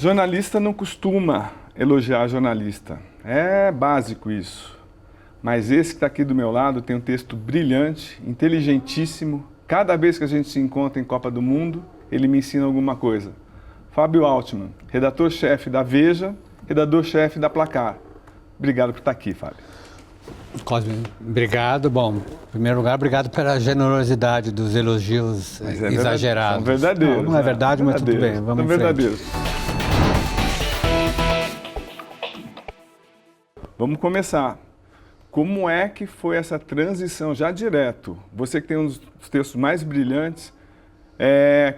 Jornalista não costuma elogiar jornalista. É básico isso. Mas esse que está aqui do meu lado tem um texto brilhante, inteligentíssimo. Cada vez que a gente se encontra em Copa do Mundo, ele me ensina alguma coisa. Fábio Altman, redator-chefe da Veja, redator-chefe da Placar. Obrigado por estar aqui, Fábio. Cosme, obrigado. Bom, em primeiro lugar, obrigado pela generosidade dos elogios exagerados. São verdadeiros. Não é verdade, mas tudo bem, vamos em frente. Verdadeiros. Vamos começar. Como é que foi essa transição, já direto? Você que tem um dos textos mais brilhantes,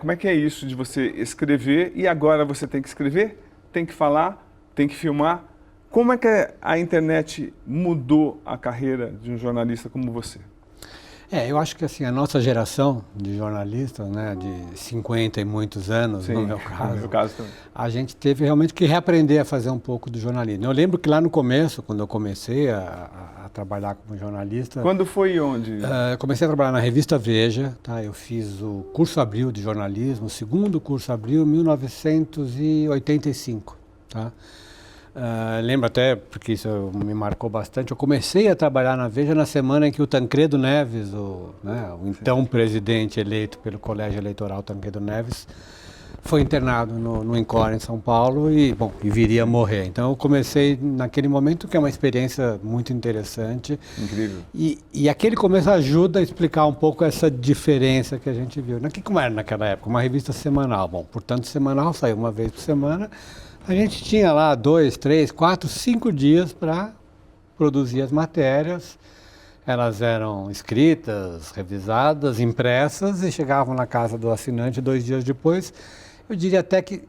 como é que é isso de você escrever e agora você tem que escrever, tem que falar, tem que filmar? Como é que a internet mudou a carreira de um jornalista como você? Eu acho que assim, a nossa geração de jornalistas, né, de 50 e muitos anos, Sim, no meu caso também. A gente teve realmente que reaprender a fazer um pouco do jornalismo. Eu lembro que lá no começo, quando eu comecei a trabalhar como jornalista... Quando foi e onde? Eu comecei a trabalhar na revista Veja, tá? Eu fiz o curso Abril de jornalismo, o segundo curso Abril, 1985, tá? Lembro até, porque isso me marcou bastante, eu comecei a trabalhar na Veja na semana em que o Tancredo Neves, o então presidente eleito pelo Colégio Eleitoral Tancredo Neves, foi internado no INCOR em São Paulo e viria a morrer. Então eu comecei naquele momento, que é uma experiência muito interessante. Incrível. E aquele começo ajuda a explicar um pouco essa diferença que a gente viu. Como era naquela época? Uma revista semanal. Portanto, semanal saiu uma vez por semana. A gente tinha lá 2, 3, 4, 5 dias para produzir as matérias. Elas eram escritas, revisadas, impressas e chegavam na casa do assinante 2 dias depois. Eu diria até que,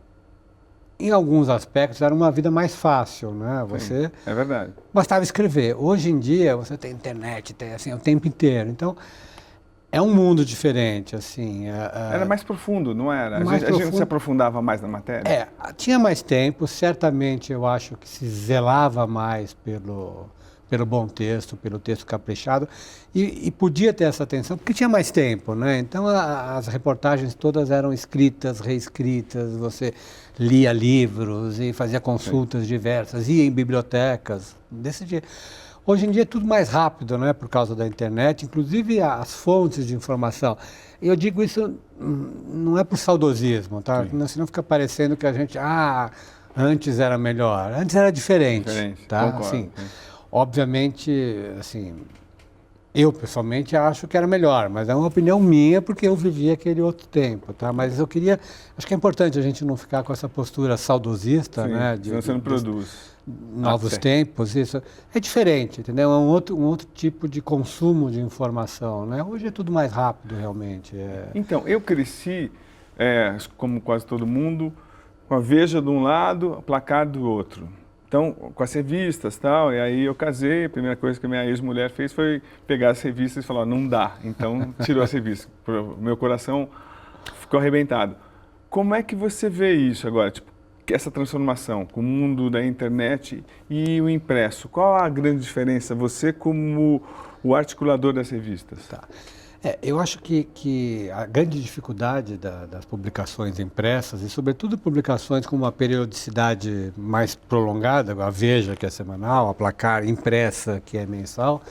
em alguns aspectos, era uma vida mais fácil, né? Sim, é verdade. Bastava escrever. Hoje em dia, você tem internet, tem assim, o tempo inteiro. Então, é um mundo diferente, assim. Era mais profundo, não era? A gente se aprofundava mais na matéria? Tinha mais tempo, certamente eu acho que se zelava mais pelo bom texto, pelo texto caprichado, e podia ter essa atenção, porque tinha mais tempo, né? Então as reportagens todas eram escritas, reescritas, você lia livros e fazia consultas diversas, ia em bibliotecas, desse jeito. Hoje em dia é tudo mais rápido, né, por causa da internet, inclusive as fontes de informação. E eu digo isso não é por saudosismo, tá? Senão fica parecendo que a gente, antes era melhor. Antes era diferente, tá? Concordo. Assim, obviamente, assim, eu pessoalmente acho que era melhor, mas é uma opinião minha porque eu vivi aquele outro tempo, tá? Mas acho que é importante a gente não ficar com essa postura saudosista, né? Senão você não produz. Novos tempos, isso é diferente, entendeu? É um outro tipo de consumo de informação, né? Hoje é tudo mais rápido, realmente. Então, eu cresci, como quase todo mundo, com a Veja de um lado, a Placar do outro. Então, com as revistas e tal, e aí eu casei, a primeira coisa que a minha ex-mulher fez foi pegar as revistas e falar, não dá, então tirou as revistas. O meu coração ficou arrebentado. Como é que você vê isso agora, essa transformação com o mundo da internet e o impresso? Qual a grande diferença, você como o articulador das revistas? Tá. Eu acho que a grande dificuldade das publicações impressas, e sobretudo publicações com uma periodicidade mais prolongada, a Veja, que é semanal, a Placar impressa, que é mensal,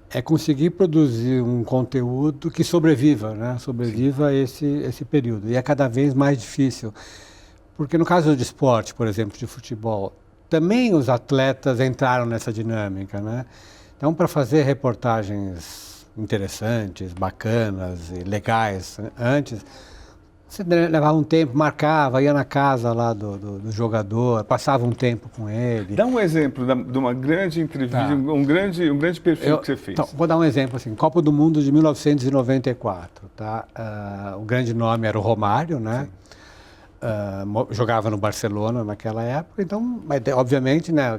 é conseguir produzir um conteúdo que sobreviva, né? Sobreviva a esse período. E é cada vez mais difícil. Porque no caso de esporte, por exemplo, de futebol, também os atletas entraram nessa dinâmica, né? Então, para fazer reportagens interessantes, bacanas e legais antes, você levava um tempo, marcava, ia na casa lá do jogador, passava um tempo com ele. Dá um exemplo de uma grande entrevista, um grande perfil que você fez. Então, vou dar um exemplo assim, Copa do Mundo de 1994, tá? O grande nome era o Romário, né? Jogava no Barcelona naquela época, então, mas, obviamente, né,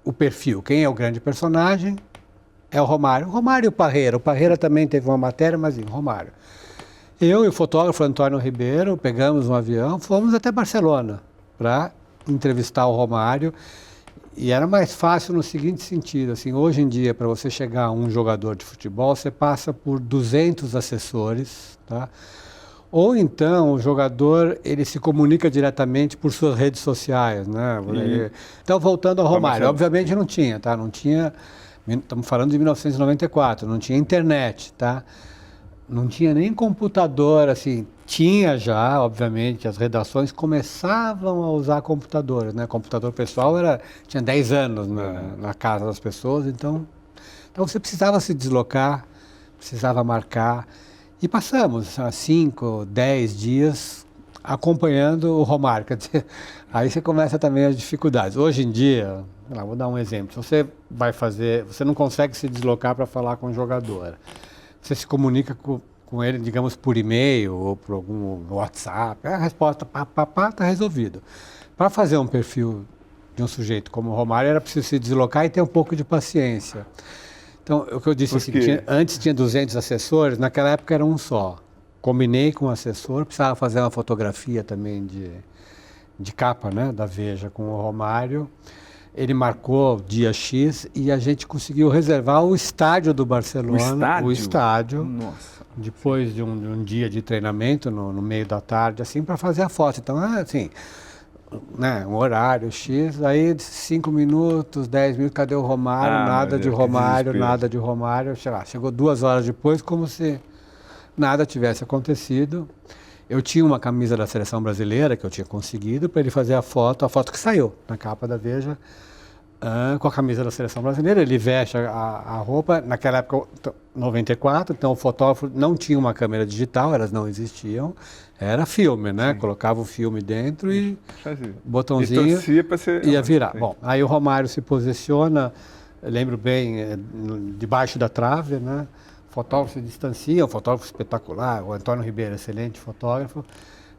o perfil, quem é o grande personagem é o Romário. O Romário e o Parreira. O Parreira também teve uma matéria, mas o Romário. Eu e o fotógrafo Antônio Ribeiro pegamos um avião, fomos até Barcelona para entrevistar o Romário. E era mais fácil no seguinte sentido, assim, hoje em dia, para você chegar a um jogador de futebol, você passa por 200 assessores, tá? Ou então o jogador ele se comunica diretamente por suas redes sociais, né? Então voltando ao Romário, obviamente não tinha, tá? Não tinha, estamos falando de 1994, não tinha internet, tá? Não tinha nem computador, assim, tinha já, obviamente, as redações começavam a usar computadores, né? Computador pessoal tinha 10 anos na casa das pessoas, então você precisava se deslocar, precisava marcar. E passamos 5, 10 dias acompanhando o Romário. Quer dizer, aí você começa também as dificuldades. Hoje em dia, vou dar um exemplo. Você você não consegue se deslocar para falar com o jogador. Você se comunica com ele, digamos, por e-mail ou por algum WhatsApp. A resposta, está resolvido. Para fazer um perfil de um sujeito como o Romário, era preciso se deslocar e ter um pouco de paciência. Então, o que eu disse assim, antes tinha 200 assessores, naquela época era um só. Combinei com o assessor, precisava fazer uma fotografia também de capa, né, da Veja com o Romário. Ele marcou dia X e a gente conseguiu reservar o estádio do Barcelona. O estádio. Nossa. Depois de um dia de treinamento, no meio da tarde, assim, para fazer a foto. Então, assim, né, um horário X, aí 5 minutos, 10 minutos, cadê o Romário? Nada de Romário, nada de Romário. Chegou 2 horas depois, como se nada tivesse acontecido. Eu tinha uma camisa da seleção brasileira que eu tinha conseguido para ele fazer a foto que saiu na capa da Veja, com a camisa da seleção brasileira. Ele veste a roupa, naquela época, 94, então o fotógrafo não tinha uma câmera digital, elas não existiam, era filme, né? Sim. Colocava o filme dentro e botãozinho, ia virar. Bom, aí o Romário se posiciona, eu lembro bem, debaixo da trave, né? O fotógrafo se distancia, um fotógrafo espetacular, o Antônio Ribeiro, excelente fotógrafo.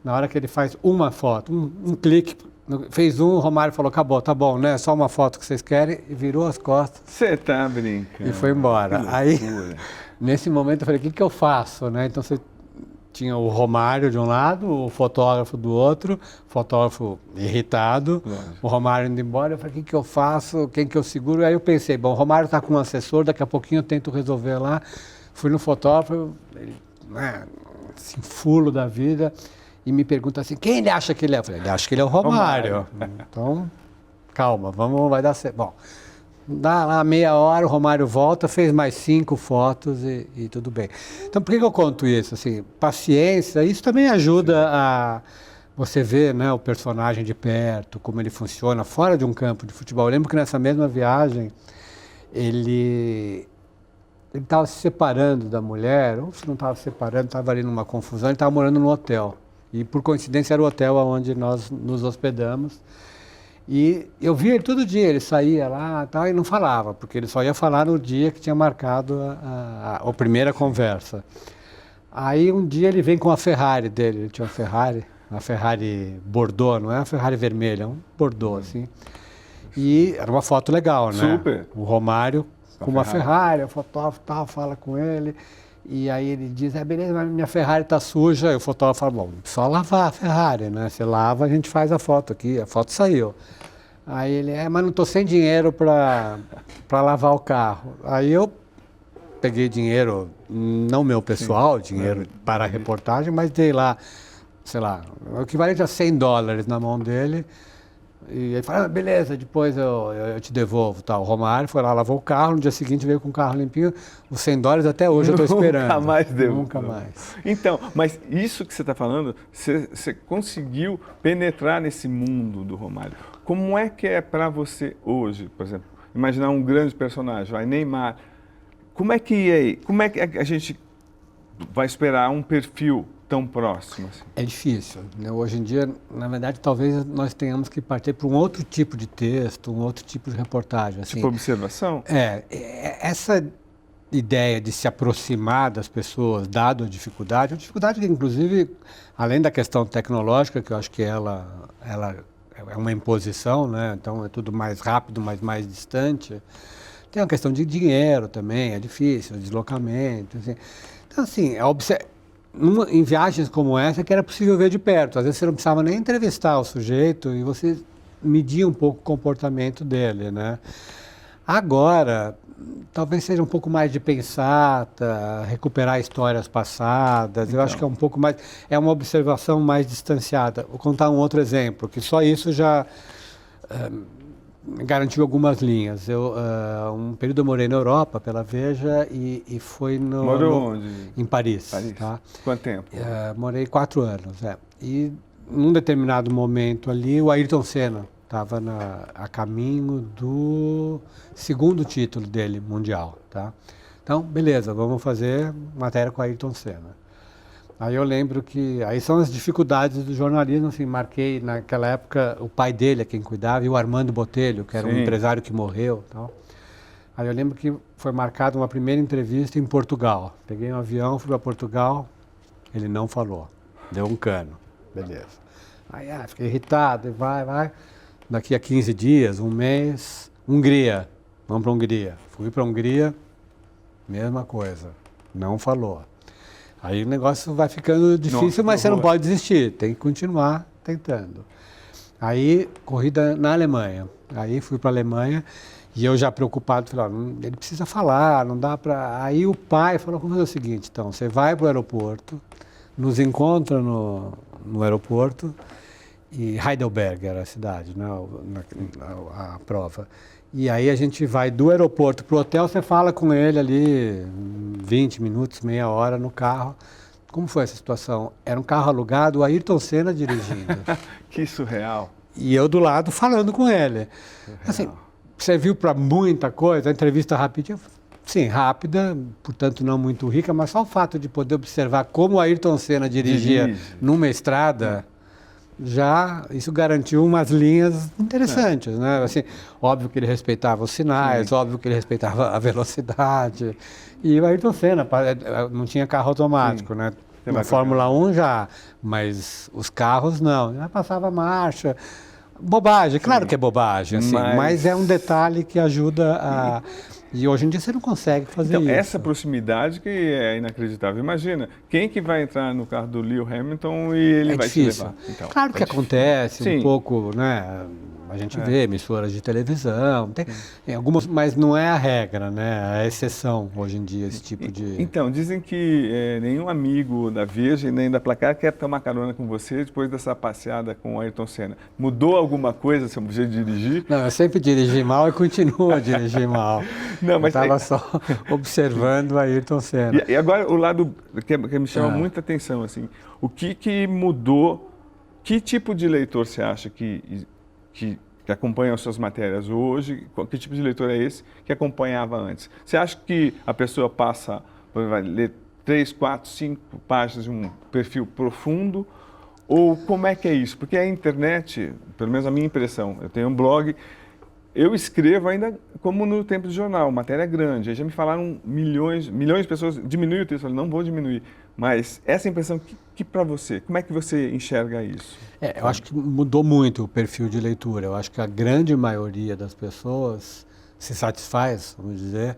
Na hora que ele faz uma foto, um clique, fez o Romário falou, acabou, tá bom, né? Só uma foto que vocês querem, e virou as costas. Você tá brincando. E foi embora. Aí, nesse momento, eu falei, o que eu faço, né? Então, você tinha o Romário de um lado, o fotógrafo do outro, fotógrafo irritado, o Romário indo embora. Eu falei, o que eu faço? Quem que eu seguro? Aí eu pensei, bom, o Romário está com um assessor, daqui a pouquinho eu tento resolver lá. Fui no fotógrafo, ele, né, assim, fulo da vida, e me pergunta assim, quem ele acha que ele é? Eu falei, ele acha que ele é o Romário. Então, calma, vai dar certo. Bom, dá lá meia hora, o Romário volta, fez mais 5 fotos e tudo bem. Então, por que eu conto isso? Assim, paciência, isso também ajuda a você ver, né, o personagem de perto, como ele funciona fora de um campo de futebol. Eu lembro que nessa mesma viagem, ele estava se separando da mulher, ou se não estava se separando, estava ali numa confusão, ele estava morando no hotel. E, por coincidência, era o hotel onde nós nos hospedamos. E eu via ele todo dia, ele saía lá tal, e não falava, porque ele só ia falar no dia que tinha marcado a primeira conversa. Aí um dia ele vem com a Ferrari dele, ele tinha uma Ferrari Bordeaux, não é uma Ferrari vermelha, é um Bordeaux, assim. E era uma foto legal, né? Super. O Romário com uma Ferrari, o fotógrafo tal, fala com ele. E aí ele diz, beleza, mas minha Ferrari está suja. E o fotógrafo fala, bom, só lavar a Ferrari, né? Você lava, a gente faz a foto aqui, a foto saiu. Aí ele, mas não estou sem dinheiro para lavar o carro. Aí eu peguei dinheiro, não meu pessoal, dinheiro para a reportagem, mas dei lá, sei lá, o equivalente a $100 na mão dele. E ele falou, beleza, depois eu te devolvo, tal. O Romário foi lá, lavou o carro, no dia seguinte veio com o carro limpinho. Os $100 até hoje eu estou esperando. Nunca mais deu. Nunca mais. Então, mas isso que você está falando, você conseguiu penetrar nesse mundo do Romário. Como é que é para você hoje, por exemplo, imaginar um grande personagem, Neymar, como é que a gente vai esperar um perfil tão próximo? Assim? É difícil, né? Hoje em dia, na verdade, talvez nós tenhamos que partir para um outro tipo de texto, um outro tipo de reportagem. Assim. Tipo observação? Essa ideia de se aproximar das pessoas, dado a dificuldade que, inclusive, além da questão tecnológica, que eu acho que ela é uma imposição, né? Então é tudo mais rápido, mas mais distante. Tem uma questão de dinheiro também, é difícil, deslocamento. Assim. Então, assim, em viagens como essa, que era possível ver de perto. Às vezes você não precisava nem entrevistar o sujeito e você media um pouco o comportamento dele, né? Agora, talvez seja um pouco mais de pensar, recuperar histórias passadas. Então. Eu acho que é um pouco mais, é uma observação mais distanciada. Vou contar um outro exemplo, que só isso já garantiu algumas linhas. Um período eu morei na Europa, pela Veja, e foi Morou onde? Em Paris. Paris. Tá? Quanto tempo? Morei 4 anos. E num determinado momento ali, o Ayrton Senna estava a caminho do segundo título dele, mundial. Tá? Então, beleza, vamos fazer matéria com o Ayrton Senna. Aí eu lembro que, aí são as dificuldades do jornalismo, assim, marquei naquela época o pai dele, quem cuidava, e o Armando Botelho, que era um empresário que morreu. Tal. Aí eu lembro que foi marcada uma primeira entrevista em Portugal. Peguei um avião, fui para Portugal, ele não falou, deu um cano, beleza. Aí fiquei irritado, e vai. Daqui a 15 dias, um mês, Hungria, vamos para a Hungria. Fui para a Hungria, mesma coisa, não falou. Aí o negócio vai ficando difícil, mas você não pode desistir, tem que continuar tentando. Aí, corrida na Alemanha. Aí fui para a Alemanha e eu já preocupado, falei, ele precisa falar, não dá para... Aí o pai falou, vamos fazer o seguinte, então, você vai para o aeroporto, nos encontra no aeroporto, e Heidelberg era a cidade, né, a prova. E aí a gente vai do aeroporto para o hotel, você fala com ele ali 20 minutos, meia hora no carro. Como foi essa situação? Era um carro alugado, o Ayrton Senna dirigindo. Que surreal. E eu do lado falando com ele. Assim, serviu para muita coisa, a entrevista rapidinha, sim, rápida, portanto não muito rica, mas só o fato de poder observar como o Ayrton Senna dirigia numa estrada... Já isso garantiu umas linhas interessantes, né? Assim, óbvio que ele respeitava os sinais, óbvio que ele respeitava a velocidade. E o Ayrton Senna não tinha carro automático, né? Na Fórmula 1 já, mas os carros não. Já passava marcha. Bobagem, claro que é bobagem, assim, mas é um detalhe que ajuda a... E hoje em dia você não consegue fazer isso. Essa proximidade que é inacreditável. Imagina, quem que vai entrar no carro do Lewis Hamilton e ele vai te levar? Então, claro que acontece um pouco, né? A gente vê emissoras de televisão, tem algumas, mas não é a regra, né? É a exceção hoje em dia, esse tipo de... Então, dizem que nenhum amigo da Veja e nem da Placar quer tomar carona com você depois dessa passeada com o Ayrton Senna. Mudou alguma coisa seu jeito de dirigir? Não, eu sempre dirigi mal e continuo a dirigir mal. Não, mas eu estava só observando o Ayrton Senna. E agora o lado que me chama muita atenção, assim, o que mudou, que tipo de leitor você acha que acompanha as suas matérias hoje, que tipo de leitor é esse que acompanhava antes? Você acha que a pessoa passa, vai ler 3, 4, 5 páginas de um perfil profundo, ou como é que é isso? Porque a internet, pelo menos a minha impressão, eu tenho um blog, eu escrevo ainda como no tempo de jornal, matéria grande, aí já me falaram milhões de pessoas, diminui o texto, eu falei, não vou diminuir, mas essa impressão que para você, como é que você enxerga isso? Eu acho que mudou muito o perfil de leitura, eu acho que a grande maioria das pessoas se satisfaz, vamos dizer,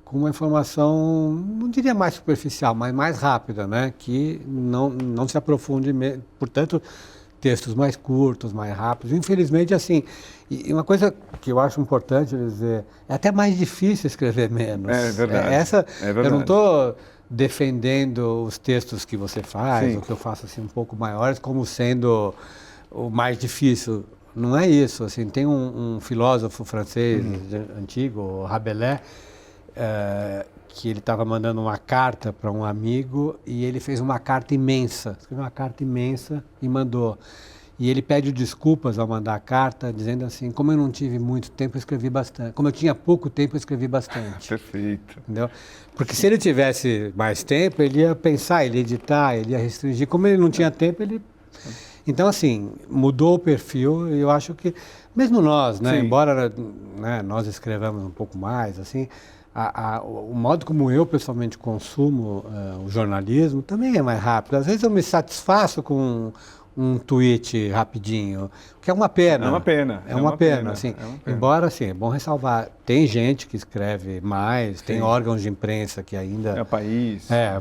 com uma informação, não diria mais superficial, mas mais rápida, né? Que não se aprofunde, portanto, textos mais curtos, mais rápidos. Infelizmente, assim, e uma coisa que eu acho importante dizer, é até mais difícil escrever menos. É verdade. É verdade. Eu não estou defendendo os textos que você faz, ou que eu faço assim um pouco maiores, como sendo o mais difícil. Não é isso. Assim, tem um filósofo francês antigo, Rabelais, que ele estava mandando uma carta para um amigo e ele fez uma carta imensa, escreveu uma carta imensa e mandou. E ele pede desculpas ao mandar a carta, dizendo assim, como eu não tive muito tempo, eu escrevi bastante. Como eu tinha pouco tempo, eu escrevi bastante. Perfeito. Entendeu? Porque se ele tivesse mais tempo, ele ia pensar, ele ia editar, ele ia restringir. Como ele não tinha tempo, ele... Então, assim, mudou o perfil e eu acho que, mesmo nós, né, embora nós escrevamos um pouco mais, assim, o modo como eu pessoalmente consumo o jornalismo também é mais rápido. Às vezes eu me satisfaço com um tweet rapidinho, que é uma pena. É uma pena. É uma pena, assim. Embora, assim, é bom ressalvar, tem gente que escreve mais, tem órgãos de imprensa que ainda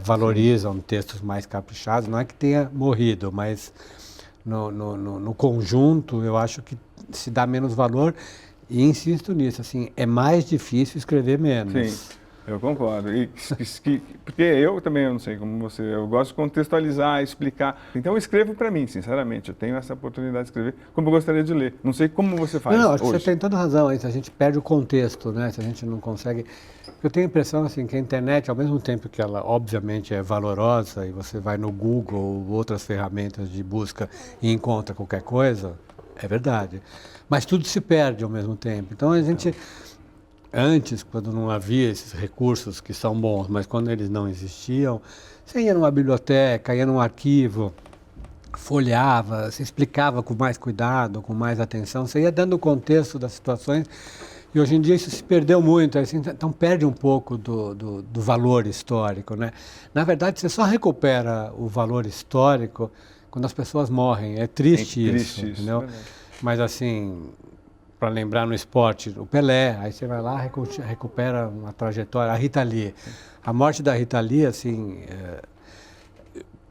valorizam textos mais caprichados. Não é que tenha morrido, mas no conjunto eu acho que se dá menos valor. E insisto nisso, assim, é mais difícil escrever menos. Sim, eu concordo. Porque eu também, eu não sei como você, eu gosto de contextualizar, explicar. Então eu escrevo para mim, sinceramente. Eu tenho essa oportunidade de escrever como eu gostaria de ler. Não sei como você faz Não, acho que hoje. você tem toda razão. A gente perde o contexto, né? Se a gente não consegue... Eu tenho a impressão assim, que a internet, ao mesmo tempo que ela obviamente é valorosa e você vai no Google ou outras ferramentas de busca e encontra qualquer coisa, é verdade. Mas tudo se perde ao mesmo tempo. Então a gente, antes, quando não havia esses recursos que são bons, mas quando eles não existiam, você ia numa biblioteca, ia num arquivo, folheava, se explicava com mais cuidado, com mais atenção, você ia dando o contexto das situações. E hoje em dia isso se perdeu muito, assim, então perde um pouco do valor histórico, né? Na verdade, você só recupera o valor histórico quando as pessoas morrem. É triste isso, entendeu? Mas assim, para lembrar no esporte, o Pelé, aí você vai lá, recupera uma trajetória. A Rita Lee, a morte da Rita Lee, assim,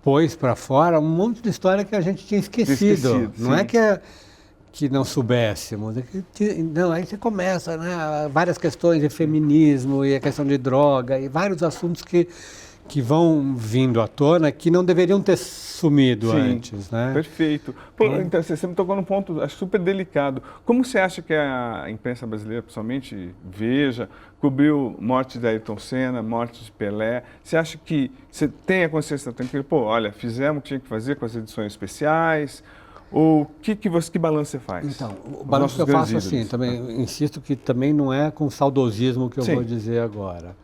pôs para fora um monte de história que a gente tinha esquecido. Não é que não soubéssemos. Não, aí você começa, né? Várias questões de feminismo e a questão de droga e vários assuntos que vão vindo à tona que não deveriam ter sumido antes, né? Perfeito. Pô, então, você me tocou num ponto acho super delicado. Como você acha que a imprensa brasileira, principalmente Veja, cobriu morte de Ayrton Senna, morte de Pelé? Você acha que você tem a consciência tranquila? Pô, olha, fizemos o que tinha que fazer com as edições especiais. Ou que balanço você faz? Então, o balanço que eu faço assim, também insisto que também não é com saudosismo que eu vou dizer agora.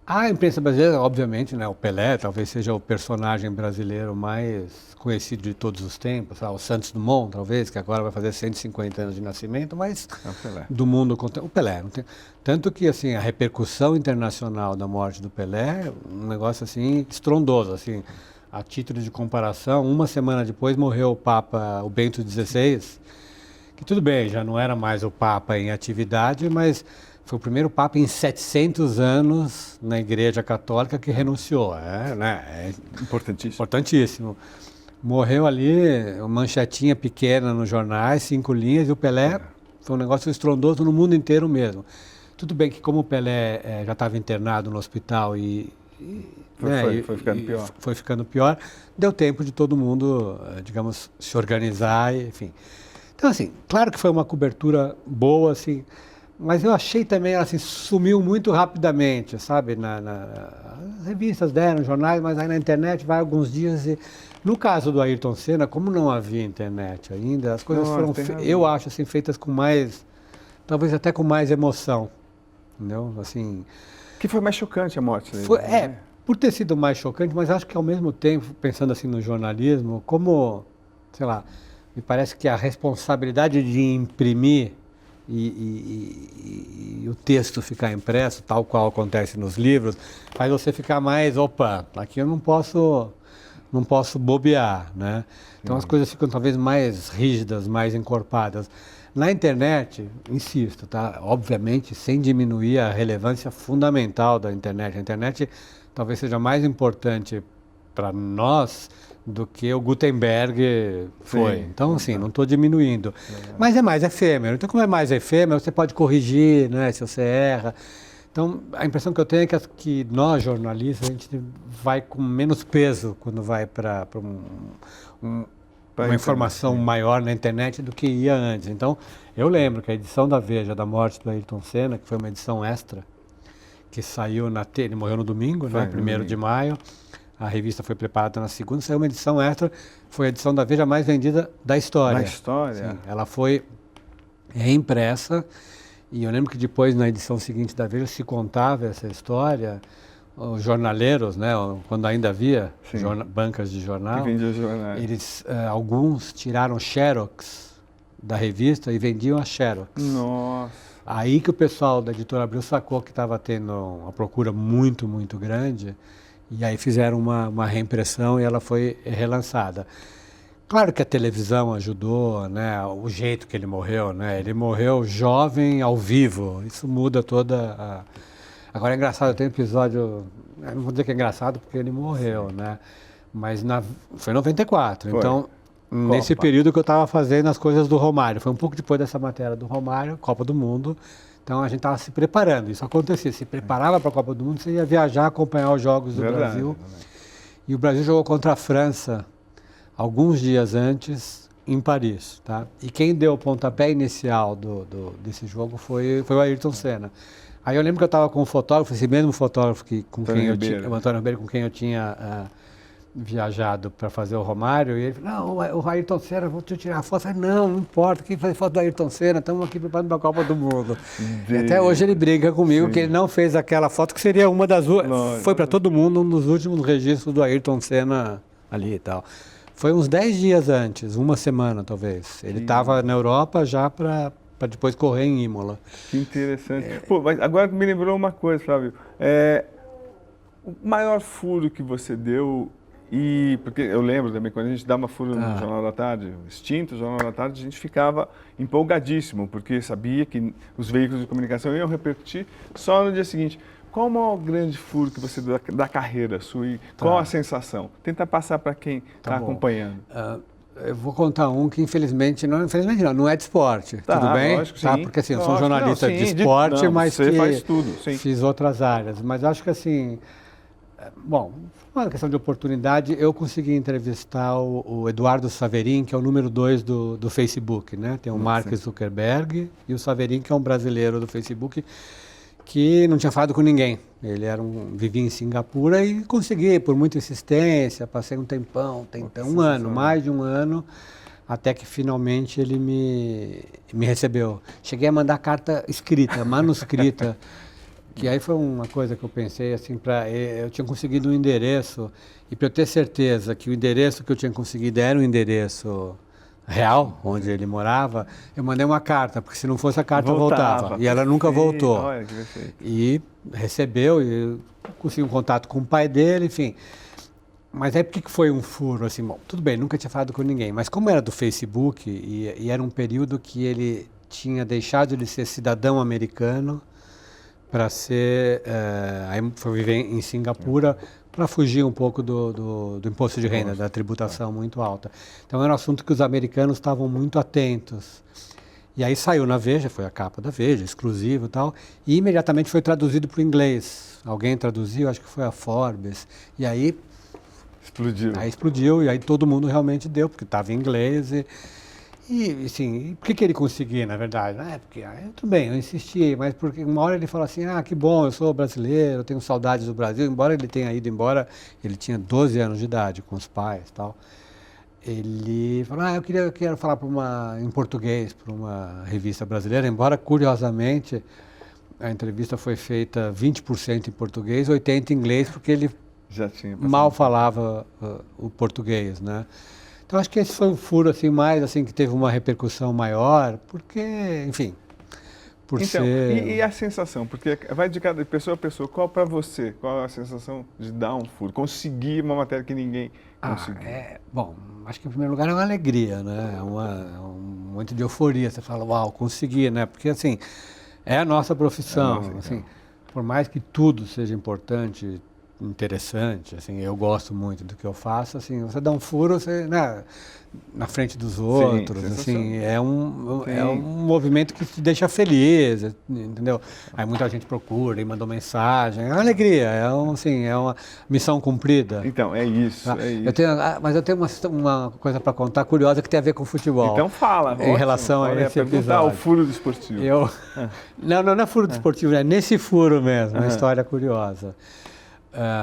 A imprensa brasileira, obviamente, né, o Pelé talvez seja o personagem brasileiro mais conhecido de todos os tempos, o Santos Dumont, talvez, que agora vai fazer 150 anos de nascimento, mas do mundo... O Pelé. Não tem, tanto que assim, a repercussão internacional da morte do Pelé é um negócio assim, estrondoso, assim. A título de comparação, uma semana depois morreu o Papa, o Bento XVI, que tudo bem, já não era mais o Papa em atividade, mas foi o primeiro Papa em 700 anos na Igreja Católica que renunciou. É importantíssimo. Importantíssimo. Morreu ali, uma manchetinha pequena nos jornais, 5 linhas, e o Pelé foi um negócio estrondoso no mundo inteiro mesmo. Tudo bem que como o Pelé já estava internado no hospital foi ficando pior. Foi ficando pior. Deu tempo de todo mundo, digamos, se organizar, enfim. Então, assim, claro que foi uma cobertura boa, assim, mas eu achei também, assim, sumiu muito rapidamente, sabe? As revistas deram, jornais, mas aí na internet vai alguns dias e... No caso do Ayrton Senna, como não havia internet ainda, as coisas foram, eu acho, assim, feitas com mais, talvez até com mais emoção, entendeu? Assim... Que foi mais chocante a morte dele. Por ter sido mais chocante, mas acho que ao mesmo tempo, pensando assim no jornalismo, como, sei lá, me parece que a responsabilidade de imprimir e o texto ficar impresso, tal qual acontece nos livros, faz você ficar mais, opa, aqui eu não posso bobear, né? Então as coisas ficam talvez mais rígidas, mais encorpadas. Na internet, insisto, tá? Obviamente, sem diminuir a relevância fundamental da internet. A internet talvez seja mais importante para nós do que o Gutenberg foi. Então, assim, não estou diminuindo. Mas é mais efêmero. Então, como é mais efêmero, você pode corrigir, né, se você erra. Então, a impressão que eu tenho é que nós, jornalistas, a gente vai com menos peso quando vai para uma informação maior na internet do que ia antes. Então, eu lembro que a edição da Veja da morte do Ayrton Senna, que foi uma edição extra, que saiu ele morreu no domingo, né, 1º de maio, a revista foi preparada na segunda, saiu uma edição extra, foi a edição da Veja mais vendida da história. Da história? Sim, ela foi reimpressa, e eu lembro que depois, na edição seguinte da Veja, se contava essa história. Os jornaleiros, né, quando ainda havia bancas de jornal, eles, alguns tiraram xerox da revista e vendiam a xerox. Nossa! Aí que o pessoal da Editora Abril sacou que estava tendo uma procura muito, muito grande, e aí fizeram uma reimpressão e ela foi relançada. Claro que a televisão ajudou, né, o jeito que ele morreu, né, ele morreu jovem ao vivo, isso muda toda a... Agora é engraçado, tem um episódio, não vou dizer que é engraçado porque ele morreu, né? Mas foi em 94, então Nesse período que eu estava fazendo as coisas do Romário. Foi um pouco depois dessa matéria do Romário, Copa do Mundo. Então a gente estava se preparando. Isso acontecia. Se preparava para a Copa do Mundo, você ia viajar, acompanhar os jogos do Brasil. E o Brasil jogou contra a França alguns dias antes, em Paris. Tá? E quem deu o pontapé inicial desse jogo foi o Ayrton Senna. Aí eu lembro que eu estava com um fotógrafo, esse mesmo fotógrafo o Antônio Ribeiro, com quem eu tinha viajado para fazer o Romário, e ele falou, não, o Ayrton Senna, vou te tirar a foto. Eu falei, não importa, quem faz foto do Ayrton Senna, estamos aqui preparando para a Copa do Mundo. E até hoje ele briga comigo, que ele não fez aquela foto, que seria uma das... Foi para todo mundo um dos últimos registros do Ayrton Senna ali e tal. Foi uns 10 dias antes, uma semana talvez. Ele estava na Europa já para depois correr em Imola. Que interessante. Pô, mas agora me lembrou uma coisa, Flávio. O maior furo que você deu, porque eu lembro também, quando a gente dava furo no Jornal da Tarde, extinto Jornal da Tarde, a gente ficava empolgadíssimo, porque sabia que os veículos de comunicação iam repercutir só no dia seguinte. Qual o maior grande furo que você deu da carreira sua e qual a sensação? Tenta passar para quem está acompanhando. Eu vou contar um que infelizmente não é de esporte, tudo bem? Lógico, sim. Porque assim, eu sou jornalista de esporte, mas você faz tudo, sim. Fiz outras áreas. Mas acho que assim, bom, uma questão de oportunidade, eu consegui entrevistar o Eduardo Saverin, que é o número 2 do Facebook, né? Tem o Mark Zuckerberg e o Saverin, que é um brasileiro do Facebook, que não tinha falado com ninguém. Ele vivia em Singapura e consegui, por muita insistência, passei um tempão, um ano, mais de um ano, até que finalmente ele me recebeu. Cheguei a mandar carta escrita, manuscrita, que aí foi uma coisa que eu pensei, assim, eu tinha conseguido um endereço, e para eu ter certeza que o endereço que eu tinha conseguido era um endereço real, onde ele morava, eu mandei uma carta, porque se não fosse a carta voltava. E ela nunca voltou. Olha, que perfeito. E recebeu, e consegui um contato com o pai dele, enfim. Mas aí por que foi um furo? Assim, bom, tudo bem, nunca tinha falado com ninguém, mas como era do Facebook, e era um período que ele tinha deixado de ser cidadão americano para ser... aí foi viver em Singapura, para fugir um pouco do imposto de renda, da tributação muito alta. Então era um assunto que os americanos estavam muito atentos. E aí saiu na Veja, foi a capa da Veja, exclusivo e tal, e imediatamente foi traduzido para o inglês. Alguém traduziu, acho que foi a Forbes, e aí... Explodiu. Aí explodiu, e aí todo mundo realmente deu, porque estava em inglês. E assim, por que ele conseguia, na verdade? Porque, tudo bem, eu insisti, mas porque uma hora ele fala assim, que bom, eu sou brasileiro, eu tenho saudades do Brasil, embora ele tenha ido embora, ele tinha 12 anos de idade com os pais e tal. Ele falou, eu quero falar em português, para uma revista brasileira, embora, curiosamente, a entrevista foi feita 20% em português, 80% em inglês, porque ele mal falava o português, né? Então, acho que esse foi um furo, assim, mais, assim, que teve uma repercussão maior, porque, enfim, ser... E a sensação? Porque vai de cada pessoa a pessoa. Qual para você? Qual a sensação de dar um furo? Conseguir uma matéria que ninguém conseguiu? Bom, acho que em primeiro lugar é uma alegria, né? É um momento de euforia. Você fala, uau, consegui, né? Porque, assim, é a nossa profissão. Assim, por mais que tudo seja importante, interessante, assim, eu gosto muito do que eu faço, assim, você dá um furo, você, né, na frente dos outros, assim, é um movimento que te deixa feliz, entendeu? Aí muita gente procura e mandou mensagem, é uma alegria, é uma missão cumprida. Então, é isso, é isso. Mas eu tenho uma coisa para contar curiosa que tem a ver com futebol. Então fala, em relação a esse episódio. O furo desportivo. Não é furo desportivo, é nesse furo mesmo, uma história curiosa.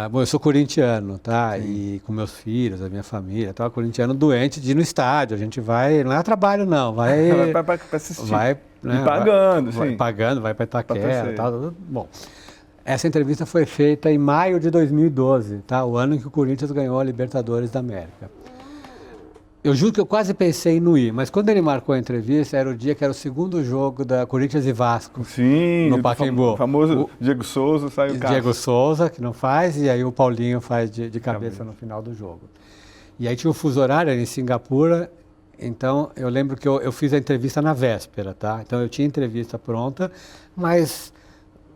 Bom, eu sou corintiano, tá? Sim. E com meus filhos, a minha família, tá? Corintiano doente de ir no estádio. A gente vai, não é trabalho não, vai para assistir. Vai, né, pagando, vai pagando, vai para Itaquera, tal. Bom, essa entrevista foi feita em maio de 2012, tá? O ano em que o Corinthians ganhou a Libertadores da América. Eu juro que eu quase pensei em não ir, mas quando ele marcou a entrevista, era o dia que era o segundo jogo da Corinthians e Vasco. Sim, no Pacaembu. O famoso Diego Souza saiu o Diego Souza, que não faz, e aí o Paulinho faz de cabeça no final do jogo. E aí tinha o fuso horário em Singapura, então eu lembro que eu fiz a entrevista na véspera, tá? Então eu tinha a entrevista pronta, mas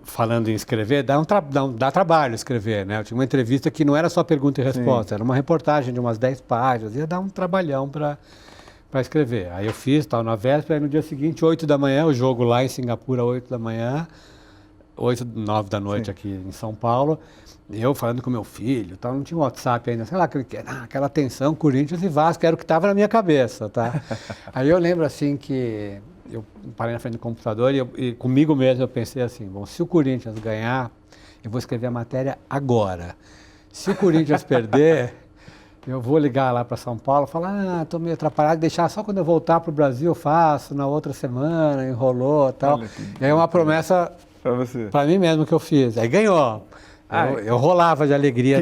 falando em escrever, dá trabalho escrever, né? Eu tinha uma entrevista que não era só pergunta e resposta, era uma reportagem de umas 10 páginas, ia dar um trabalhão para escrever. Aí eu fiz, tal, na véspera, aí no dia seguinte, 8 da manhã, o jogo lá em Singapura, 8 da manhã, 8, 9 da noite aqui em São Paulo, eu falando com meu filho, tal, não tinha WhatsApp ainda, sei lá, aquela tensão, Corinthians e Vasco, era o que estava na minha cabeça, tá? Aí eu lembro assim que eu parei na frente do computador e comigo mesmo eu pensei assim, bom, se o Corinthians ganhar, eu vou escrever a matéria agora. Se o Corinthians perder, eu vou ligar lá para São Paulo, falar, estou meio atrapalhado, deixar só quando eu voltar para o Brasil eu faço, na outra semana, enrolou e tal. E aí uma promessa para mim mesmo que eu fiz. Aí ganhou. Eu rolava de alegria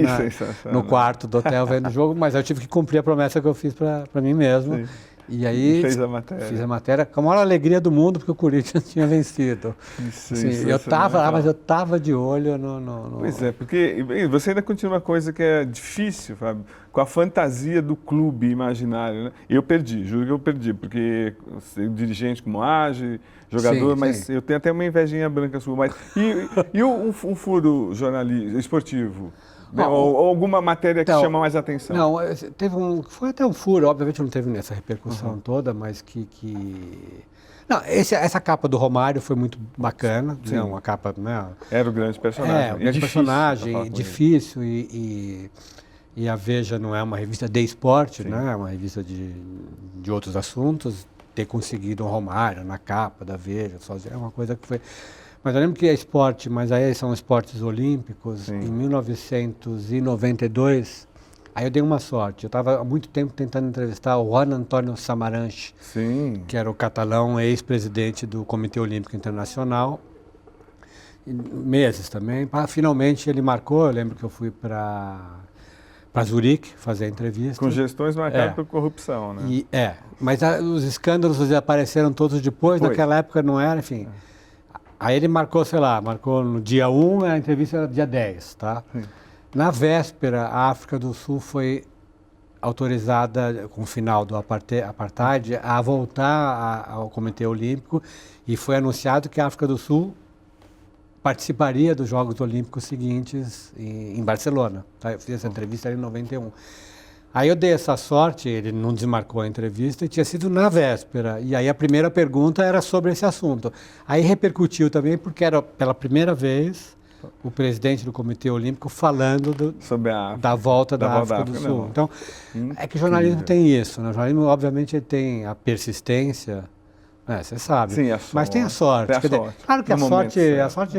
no quarto do hotel vendo o jogo, mas eu tive que cumprir a promessa que eu fiz para mim mesmo. Sim. E aí fez a matéria. Fiz a matéria com a maior alegria do mundo, porque o Corinthians tinha vencido. Assim, eu estava lá, mas eu estava de olho no... Pois é, porque você ainda continua uma coisa que é difícil, Fábio, com a fantasia do clube imaginário, né? Eu perdi, juro que eu perdi, porque dirigente como age, jogador, sim, mas sim. Eu tenho até uma invejinha branca sua. Mas, e um furo jornalístico, esportivo? Né? Ou alguma matéria que chama mais atenção? Não, foi até um furo, obviamente não teve nessa repercussão toda, mas Não, essa capa do Romário foi muito bacana, né? Uma capa... Né? Era o grande personagem. O grande personagem, difícil e a Veja não é uma revista de esporte, né? É uma revista de outros assuntos, ter conseguido um Romário na capa da Veja, sozinho, é uma coisa que foi... Mas eu lembro que é esporte, mas aí são esportes olímpicos. Sim. Em 1992, aí eu dei uma sorte. Eu estava há muito tempo tentando entrevistar o Juan Antonio Samaranch, sim, que era o catalão ex-presidente do Comitê Olímpico Internacional. E meses também. Finalmente ele marcou, eu lembro que eu fui para Zurique fazer a entrevista. Com gestões marcadas por corrupção, né? Mas os escândalos apareceram todos depois, naquela época não era, enfim... Aí ele marcou, marcou no dia 1, a entrevista era dia 10, tá? Sim. Na véspera, a África do Sul foi autorizada, com o final do apartheid, a voltar ao Comitê Olímpico e foi anunciado que a África do Sul participaria dos Jogos Olímpicos seguintes em Barcelona. Tá? Eu fiz essa entrevista ali em 91. Aí eu dei essa sorte, ele não desmarcou a entrevista e tinha sido na véspera. E aí a primeira pergunta era sobre esse assunto. Aí repercutiu também porque era pela primeira vez o presidente do Comitê Olímpico falando sobre da volta da África do Sul. Então, é que o jornalismo tem isso, né? O jornalismo, obviamente, ele tem a persistência, você sabe. Sim, a sorte. Mas tem a sorte. Claro que a sorte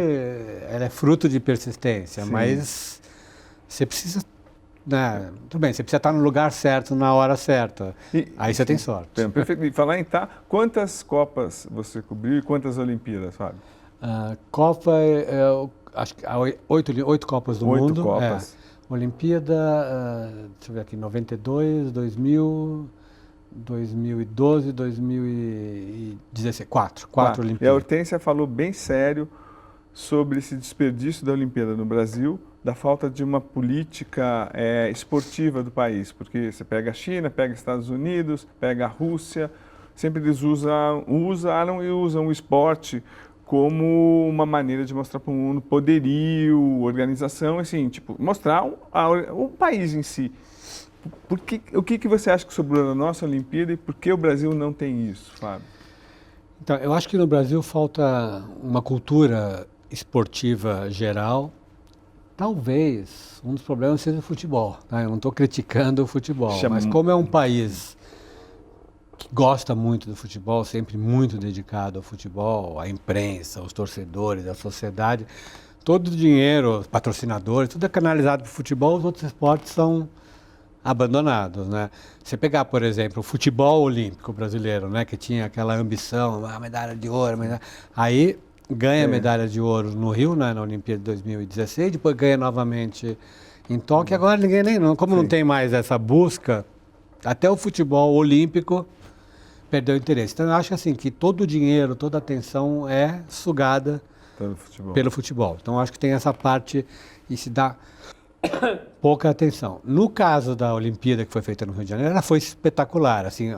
ela é fruto de persistência, sim, mas você precisa... tudo bem, você precisa estar no lugar certo, na hora certa. Aí você tem sorte. Perfeito. E falar em quantas Copas você cobriu e quantas Olimpíadas, Fábio? Copa, acho que 8 Copas do Mundo. 8 Copas. Olimpíada, deixa eu ver aqui, 92, 2000, 2012, 2016, 4 Olimpíadas. E a Hortência falou bem sério sobre esse desperdício da Olimpíada no Brasil, da falta de uma política esportiva do país, porque você pega a China, pega Estados Unidos, pega a Rússia, sempre eles usaram e usam o esporte como uma maneira de mostrar para o mundo poderio, organização, assim, tipo, mostrar o país em si. O que você acha que sobrou na nossa Olimpíada e por que o Brasil não tem isso, Fábio? Então, eu acho que no Brasil falta uma cultura esportiva geral. Talvez um dos problemas seja o futebol. Tá? Eu não estou criticando o futebol, mas como é um país que gosta muito do futebol, sempre muito dedicado ao futebol, à imprensa, aos torcedores, à sociedade, todo o dinheiro, os patrocinadores, tudo é canalizado para o futebol, os outros esportes são abandonados, né? Você pegar, por exemplo, o futebol olímpico brasileiro, né, que tinha aquela ambição, medalha de ouro, aí ganha medalha de ouro no Rio, né, na Olimpíada de 2016, depois ganha novamente em Tóquio, agora ninguém como não tem mais essa busca, até o futebol olímpico perdeu o interesse. Então eu acho assim que todo o dinheiro, toda a atenção é sugada pelo futebol. Então eu acho que tem essa parte e se dá pouca atenção. No caso da Olimpíada que foi feita no Rio de Janeiro, ela foi espetacular, assim,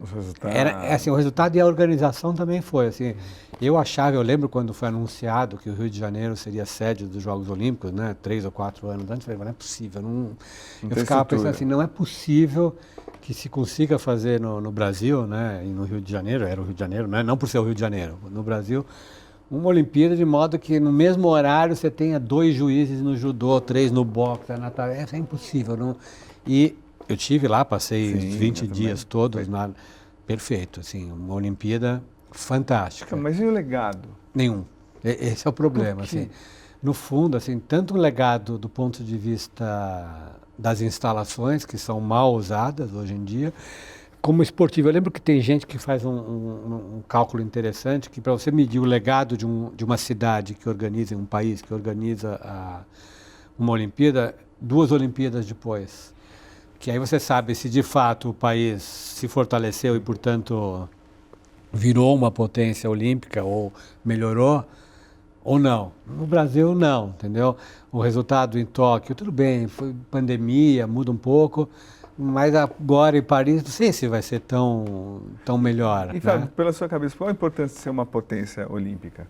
Os resultados. Assim, o resultado e a organização também foi, assim, eu lembro quando foi anunciado que o Rio de Janeiro seria sede dos Jogos Olímpicos, né, 3 ou 4 anos antes, eu falei, mas não é possível, eu ficava pensando assim, não é possível que se consiga fazer no Brasil, né, e no Rio de Janeiro, era o Rio de Janeiro, né, não por ser o Rio de Janeiro, no Brasil, uma Olimpíada de modo que no mesmo horário você tenha 2 juízes no judô, 3 no boxe, na natação, é impossível, não. E eu estive lá, passei os 20 dias todos, perfeito, assim, uma Olimpíada fantástica. Mas e o legado? Nenhum. Esse é o problema, assim. No fundo, assim, tanto o legado do ponto de vista das instalações, que são mal usadas hoje em dia, como esportivo. Eu lembro que tem gente que faz um cálculo interessante, que para você medir o legado de uma cidade que organiza, um país que organiza uma Olimpíada, 2 Olimpíadas depois. Que aí você sabe se de fato o país se fortaleceu e, portanto, virou uma potência olímpica ou melhorou ou não. No Brasil, não, entendeu? O resultado em Tóquio, tudo bem, foi pandemia, muda um pouco, mas agora em Paris, não sei se vai ser tão melhor. E, Fábio, pela sua cabeça, qual a importância de ser uma potência olímpica?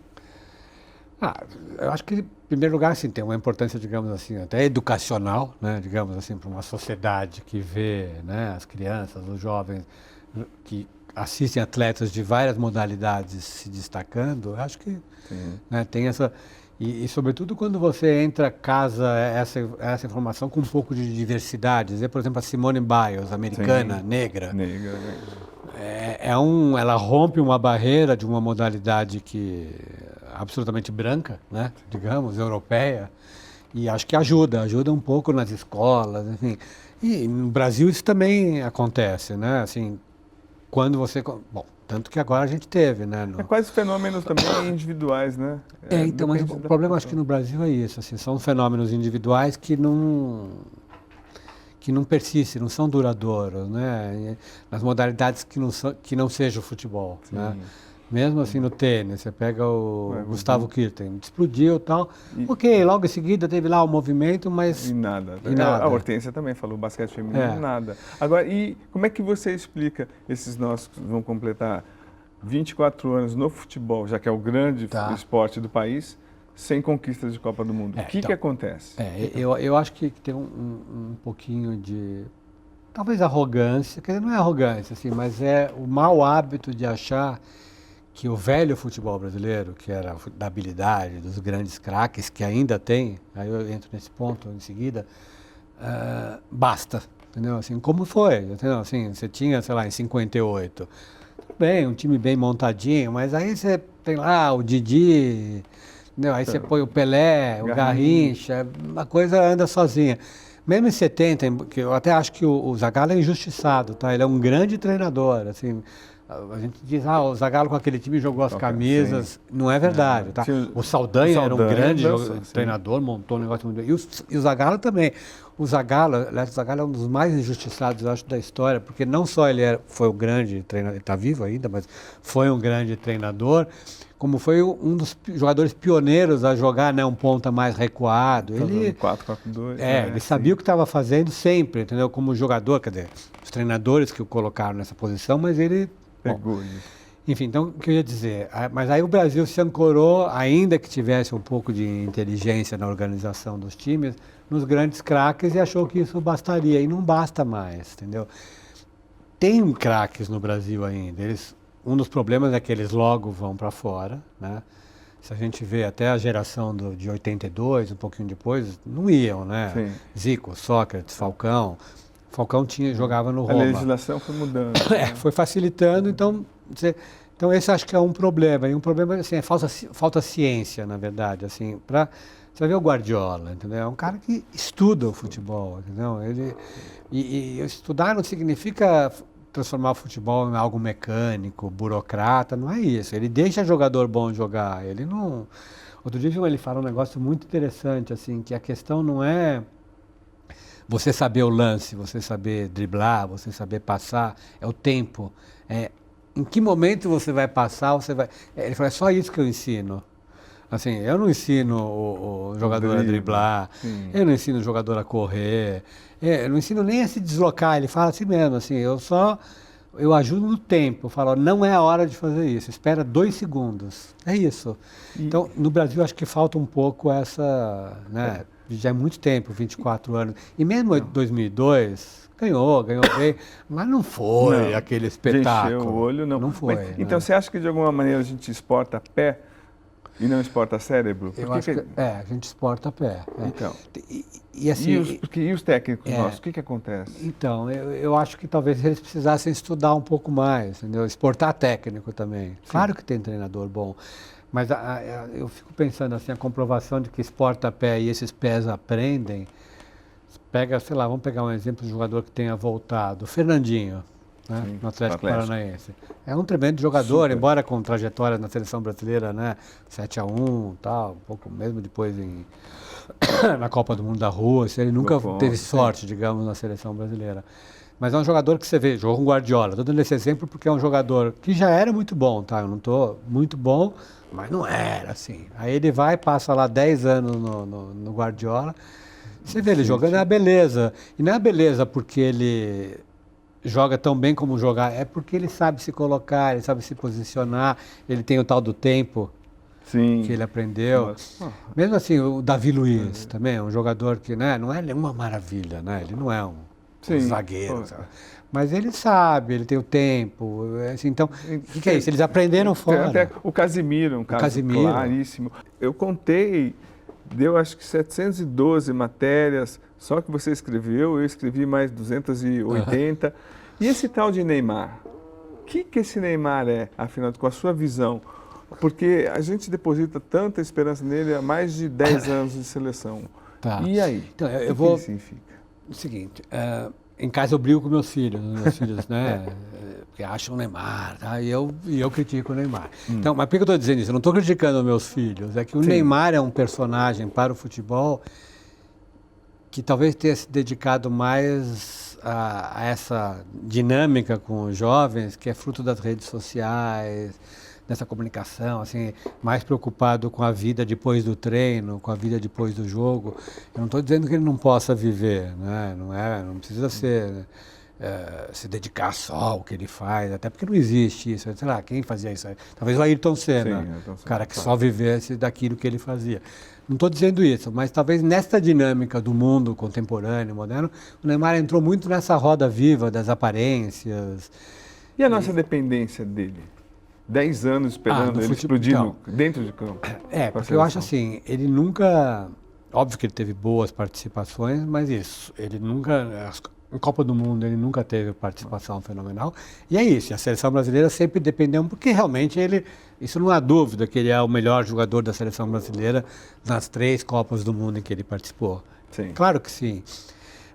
Eu acho que, em primeiro lugar, assim, tem uma importância, digamos assim, até educacional, né, digamos assim, para uma sociedade que vê, né, as crianças, os jovens que assistem atletas de várias modalidades se destacando. Eu acho que, né, tem essa... E, sobretudo, quando você casa essa informação com um pouco de diversidade. Por exemplo, a Simone Biles, americana, negra. Ela rompe uma barreira de uma modalidade que absolutamente branca, né, digamos, europeia, e acho que ajuda um pouco nas escolas, enfim. E no Brasil isso também acontece, né, assim, quando você... Bom, tanto que agora a gente teve, né? Quase fenômenos também individuais, né? Então, mas o problema acho que no Brasil é isso, assim, são fenômenos individuais que não persistem, não são duradouros, né? Nas modalidades que não seja o futebol, né? Mesmo assim no tênis, você pega o Gustavo Kuerten, explodiu e tal. Ok, logo em seguida teve lá o movimento, mas... E nada. A Hortência também falou, basquete feminino, nada. Agora, e como é que você explica esses nossos que vão completar 24 anos no futebol, já que é o grande esporte do país, sem conquistas de Copa do Mundo? O que acontece? Eu acho que tem um pouquinho de... talvez arrogância, quer dizer, não é arrogância, assim, mas é o mau hábito de achar que o velho futebol brasileiro, que era da habilidade, dos grandes craques, que ainda tem, aí eu entro nesse ponto em seguida, basta, entendeu? Assim, como foi, entendeu? Assim, você tinha, sei lá, em 58, tudo bem, um time bem montadinho, mas aí você tem lá o Didi, entendeu? Aí você põe o Pelé, o Garrincha, a coisa anda sozinha. Mesmo em 70, que eu até acho que o Zagallo é injustiçado, tá? Ele é um grande treinador, assim... A gente diz, o Zagallo com aquele time jogou as camisas. Não é verdade, tá? O Saldanha era um grande treinador, montou um negócio muito bem. E o Zagallo também. O Zagallo é um dos mais injustiçados, eu acho, da história, porque não só ele foi um grande treinador, ele está vivo ainda, mas foi um grande treinador, como foi um dos jogadores pioneiros a jogar, né, um ponta mais recuado. Ele 4-4-2. Ele sabia o que estava fazendo sempre, entendeu? Como jogador, quer dizer, os treinadores que o colocaram nessa posição, mas ele... Bom, enfim, então, o que eu ia dizer? Mas aí o Brasil se ancorou, ainda que tivesse um pouco de inteligência na organização dos times, nos grandes craques e achou que isso bastaria. E não basta mais, entendeu? Tem craques no Brasil ainda. Um dos problemas é que eles logo vão para fora, né? Se a gente vê até a geração de 82, um pouquinho depois, não iam, né? Sim. Zico, Sócrates, Falcão... Falcão jogava no Roma. A legislação foi mudando. Foi facilitando, então esse acho que é um problema. E um problema assim, falta ciência, na verdade. Assim, você vai ver o Guardiola, entendeu? É um cara que estuda o futebol, entendeu? E estudar não significa transformar o futebol em algo mecânico, burocrata, não é isso. Ele deixa jogador bom jogar, ele não... Outro dia ele fala um negócio muito interessante, assim, que a questão não é você saber o lance, você saber driblar, você saber passar, é o tempo. Em que momento você vai passar, ele falou, é só isso que eu ensino. Assim, eu não ensino o jogador a driblar, eu não ensino o jogador a correr, eu não ensino nem a se deslocar, ele fala assim mesmo, assim, eu só eu ajudo no tempo. Eu falo, não é a hora de fazer isso, espera 2 segundos. É isso. Então, no Brasil, acho que falta um pouco essa, né? Já é muito tempo, 24 anos. E mesmo em 2002, ganhou bem, mas não foi Não, aquele de espetáculo. encher o olho, não. Não foi. Mas, então, né? você acha que de alguma maneira a gente exporta pé e não exporta cérebro? Eu acho que a gente exporta a pé. Então, E assim, e os técnicos nossos, o que acontece? então, eu acho que talvez eles precisassem estudar um pouco mais, entendeu? Exportar técnico também. Claro que tem treinador bom, mas eu fico pensando assim, a comprovação de que exporta a pé e esses pés aprendem, pega, sei lá, vamos pegar um exemplo de um jogador que tenha voltado, Fernandinho, né, Sim, no Atlético Atlético. Paranaense. É um tremendo jogador, Super. embora com trajetória na seleção brasileira, né, 7-1, tal, um pouco mesmo depois na Copa do Mundo da Rússia, ele nunca teve sorte, digamos, na seleção brasileira. Mas é um jogador que você vê, jogou com Guardiola. Estou dando esse exemplo porque é um jogador que já era muito bom, tá? Eu não estou muito bom, mas não era assim. Aí ele vai, passa lá 10 anos no Guardiola. Você vê ele jogando, é a beleza. E não é a beleza porque ele joga tão bem como jogar, é porque ele sabe se colocar, ele sabe se posicionar, ele tem o tal do tempo Sim. que ele aprendeu. Mesmo assim, o Davi Luiz também é um jogador que, né, não é nenhuma maravilha, né? Ele não é um zagueiro, sabe? Mas ele sabe, ele tem o tempo. Assim, então, o que é isso? Eles aprenderam fora. Até o Casimiro, um caso claríssimo. Eu contei, deu acho que 712 matérias, só que você escreveu, eu escrevi mais 280. E esse tal de Neymar? O que esse Neymar é, afinal, com a sua visão? Porque a gente deposita tanta esperança nele há mais de 10 anos de seleção. Tá. E aí? Então, o que isso significa? O seguinte, em casa eu brigo com meus filhos, né? Que acham o Neymar, tá? E eu critico o Neymar. Então, mas por que eu estou dizendo isso? Eu não estou criticando os meus filhos. É que o Neymar é um personagem para o futebol que talvez tenha se dedicado mais a essa dinâmica com os jovens, que é fruto das redes sociais, dessa comunicação, assim, mais preocupado com a vida depois do treino, com a vida depois do jogo. Eu não estou dizendo que ele não possa viver, né? Não precisa se dedicar só ao que ele faz, até porque não existe isso. Sei lá, quem fazia isso? Talvez o Ayrton Senna, o cara que só vivesse daquilo que ele fazia. Não estou dizendo isso, mas talvez nesta dinâmica do mundo contemporâneo, moderno, o Neymar entrou muito nessa roda viva das aparências. E a nossa dependência dele? 10 anos esperando ele explodir dentro de campo. Porque eu acho assim, ele nunca... Óbvio que ele teve boas participações, mas ele nunca... Em Copa do Mundo ele nunca teve participação fenomenal. E é isso, a seleção brasileira sempre dependeu, porque realmente isso não há dúvida que ele é o melhor jogador da seleção brasileira nas 3 Copas do Mundo em que ele participou. Sim. Claro que sim.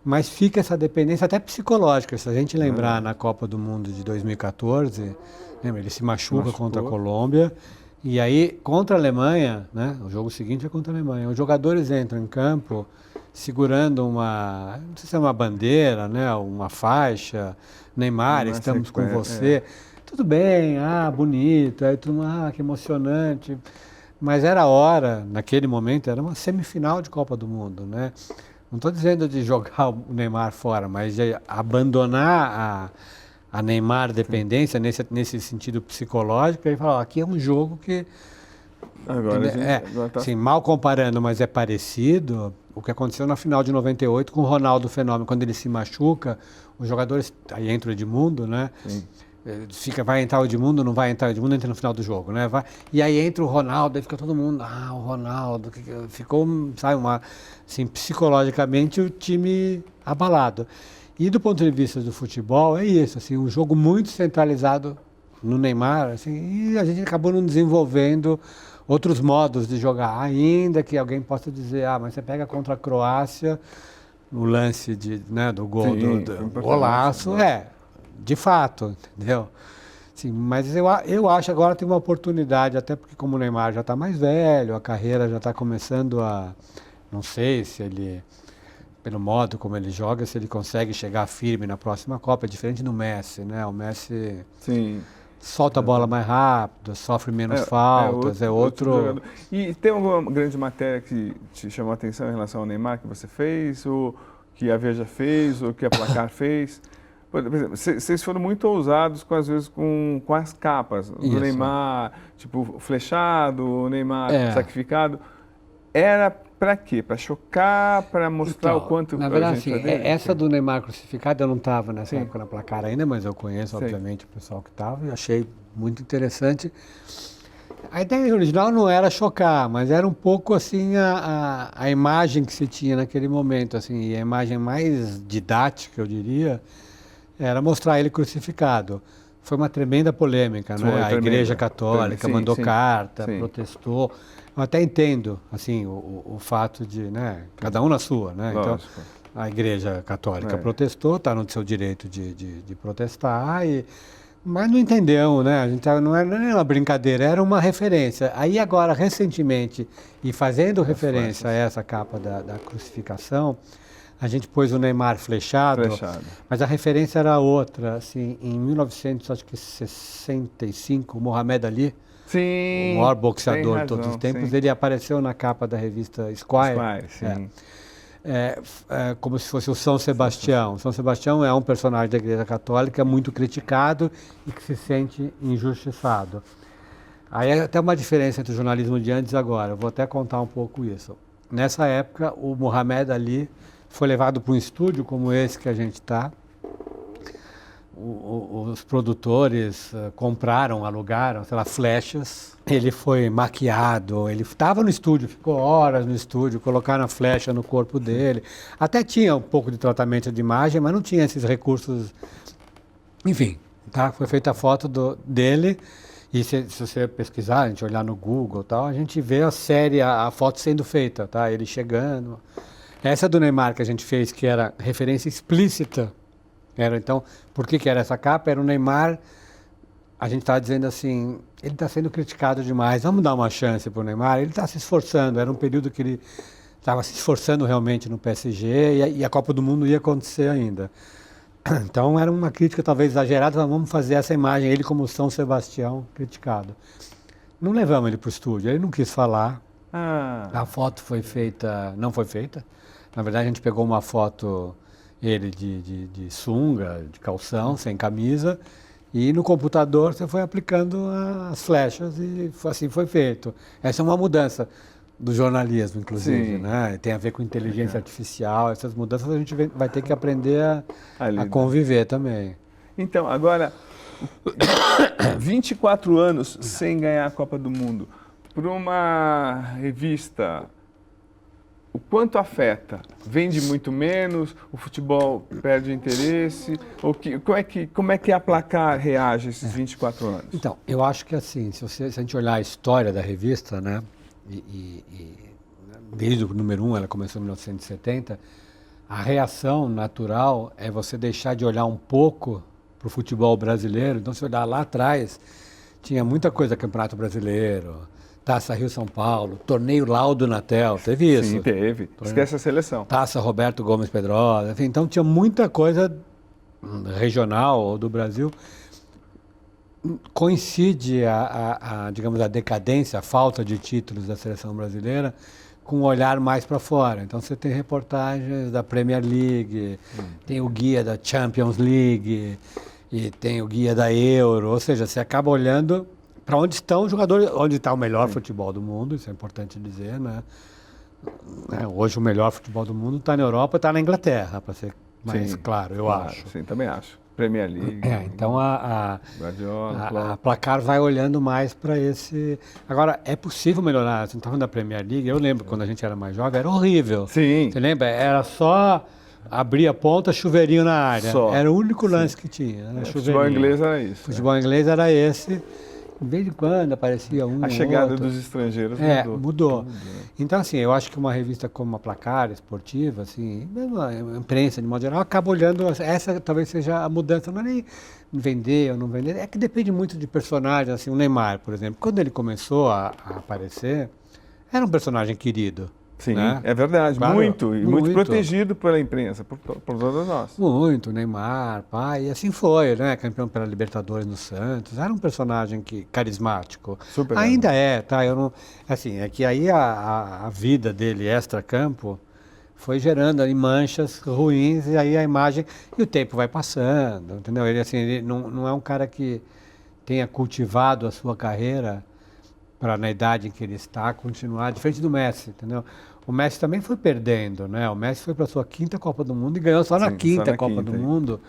Mas fica essa dependência até psicológica. Se a gente lembrar na Copa do Mundo de 2014... Lembra, ele se machuca contra a Colômbia e aí contra a Alemanha, né? O jogo seguinte é contra a Alemanha. Os jogadores entram em campo segurando não sei se é uma bandeira, né? Uma faixa. Neymar, estamos com você. Tudo bem, bonito, aí tudo, que emocionante. Mas era a hora, naquele momento, era uma semifinal de Copa do Mundo, né? Não estou dizendo de jogar o Neymar fora, mas de abandonar a Neymar dependência nesse sentido psicológico, e falar, aqui é um jogo que agora tá... assim, mal comparando, mas é parecido o que aconteceu na final de 98 com o Ronaldo Fenômeno, quando ele se machuca, os jogadores, aí entra o Edmundo, né? Vai entrar o Edmundo, não vai entrar o Edmundo, entra no final do jogo, né? E aí entra o Ronaldo, aí fica todo mundo, o Ronaldo, ficou, sabe, assim, psicologicamente o time abalado. E do ponto de vista do futebol, é isso, assim, um jogo muito centralizado no Neymar, assim, e a gente acabou não desenvolvendo outros modos de jogar, ainda que alguém possa dizer, mas você pega contra a Croácia, no lance do gol, do golaço, de fato, entendeu? Sim, mas eu acho que agora tem uma oportunidade, até porque como o Neymar já está mais velho, a carreira já está começando não sei se ele... pelo modo como ele joga, se ele consegue chegar firme na próxima Copa. É diferente do Messi, né? O Messi solta a bola mais rápido, sofre menos faltas, é outro... E tem alguma grande matéria que te chamou a atenção em relação ao Neymar, que você fez, ou que a Veja fez, ou que a Placar fez? Por exemplo, vocês foram muito ousados, às vezes, com as capas do Isso. Neymar, tipo, flechado, o Neymar É. sacrificado. Era para quê? Para chocar, para mostrar o quanto na a verdade, gente assim, é dele? essa do Neymar crucificado, eu não estava nessa Sim. época na Placar ainda, mas eu conheço, Sim. obviamente, o pessoal que estava e achei muito interessante. A ideia original não era chocar, mas era um pouco assim a imagem que se tinha naquele momento, assim, e a imagem mais didática, eu diria, era mostrar ele crucificado. Foi uma tremenda polêmica, Foi né? A tremenda, Igreja Católica sim, mandou sim, carta, sim. protestou. Eu até entendo, assim, o fato de, né, cada um na sua, né? Então, Lógico. a Igreja Católica É. protestou, está no seu direito de protestar, mas não entendeu, né? A gente não era nem uma brincadeira, era uma referência. Aí agora, recentemente, e fazendo referência a essa capa da crucificação, a gente pôs o Neymar flechado, mas a referência era outra. Assim, em 1965, o Mohamed Ali, Sim, o maior boxeador tem de todos os razão, tempos, sim. ele apareceu na capa da revista Esquire. Sim. Como se fosse o São Sebastião. São Sebastião é um personagem da Igreja Católica muito criticado e que se sente injustiçado. Aí é até uma diferença entre o jornalismo de antes e agora. Eu vou até contar um pouco isso. Nessa época, o Mohamed Ali foi levado para um estúdio como esse que a gente está. Os produtores compraram, alugaram, sei lá, flechas. Ele foi maquiado, ele estava no estúdio, ficou horas no estúdio, colocaram a flecha no corpo dele. Até tinha um pouco de tratamento de imagem, mas não tinha esses recursos. Enfim, tá? Foi feita a foto dele. E se você pesquisar, a gente olhar no Google e tal, a gente vê a foto sendo feita, tá? Ele chegando. Essa do Neymar que a gente fez, que era referência explícita. Então, por que era essa capa? Era o Neymar, a gente estava dizendo assim, ele está sendo criticado demais, vamos dar uma chance para o Neymar, ele está se esforçando, era um período que ele estava se esforçando realmente no PSG e a Copa do Mundo ia acontecer ainda. Então era uma crítica talvez exagerada, mas vamos fazer essa imagem, ele como São Sebastião criticado. Não levamos ele para o estúdio, ele não quis falar, a foto foi feita, não foi feita, na verdade a gente pegou uma foto... ele de sunga, de calção, sem camisa, e no computador você foi aplicando as flechas e assim foi feito. Essa é uma mudança do jornalismo, inclusive, né? Tem a ver com inteligência artificial, essas mudanças a gente vai ter que aprender a conviver também. Então, agora, 24 anos sem ganhar a Copa do Mundo, para uma revista... O quanto afeta? Vende muito menos? O futebol perde interesse? Como é que a Placar reage a esses 24 anos? Então, eu acho que assim, se a gente olhar a história da revista, né, desde o número 1, ela começou em 1970, a reação natural é você deixar de olhar um pouco para o futebol brasileiro. Então, se olhar lá atrás, tinha muita coisa, Campeonato Brasileiro, Taça Rio-São Paulo, Torneio Laudo Natel, teve isso? Sim, teve. Esquece a seleção. Taça Roberto Gomes Pedrosa, enfim, então tinha muita coisa regional ou do Brasil. Coincide digamos, a decadência, a falta de títulos da seleção brasileira com um olhar mais para fora. Então você tem reportagens da Premier League, tem o guia da Champions League e tem o guia da Euro, ou seja, você acaba olhando para onde estão os jogadores, onde está o melhor futebol do mundo, isso é importante dizer, né? Hoje o melhor futebol do mundo está na Europa, está na Inglaterra, para ser mais claro, eu acho. Sim, também acho. Premier League. Então a Placar vai olhando mais para esse... Agora, é possível melhorar, você não está falando da Premier League, eu lembro quando a gente era mais jovem, era horrível. Sim. Você lembra? Era só abrir a ponta, chuveirinho na área. Só. Era o único lance que tinha. Né? Futebol inglês era isso. Futebol inglês era esse. De vez em quando aparecia um A chegada outro. dos estrangeiros mudou. Então, assim, eu acho que uma revista como a Placar, esportiva, assim, mesmo a imprensa, de modo geral, acaba olhando, essa talvez seja a mudança, não é nem vender ou não vender, é que depende muito de personagens, assim, o Neymar, por exemplo, quando ele começou a aparecer, era um personagem querido. Sim, né? é verdade, Claro, muito protegido pela imprensa, por todos nós. Muito, Neymar, pai, e assim foi, né? Campeão pela Libertadores no Santos, era um personagem carismático. Super ainda é, tá? Eu não, assim, é que aí a vida dele extra-campo foi gerando ali manchas ruins e aí a imagem e o tempo vai passando, entendeu? Ele assim, ele não é um cara que tenha cultivado a sua carreira para na idade em que ele está continuar diferente do Messi, entendeu? O Messi também foi perdendo, né? O Messi foi para sua quinta Copa do Mundo e ganhou só na Sim, quinta Copa do Mundo.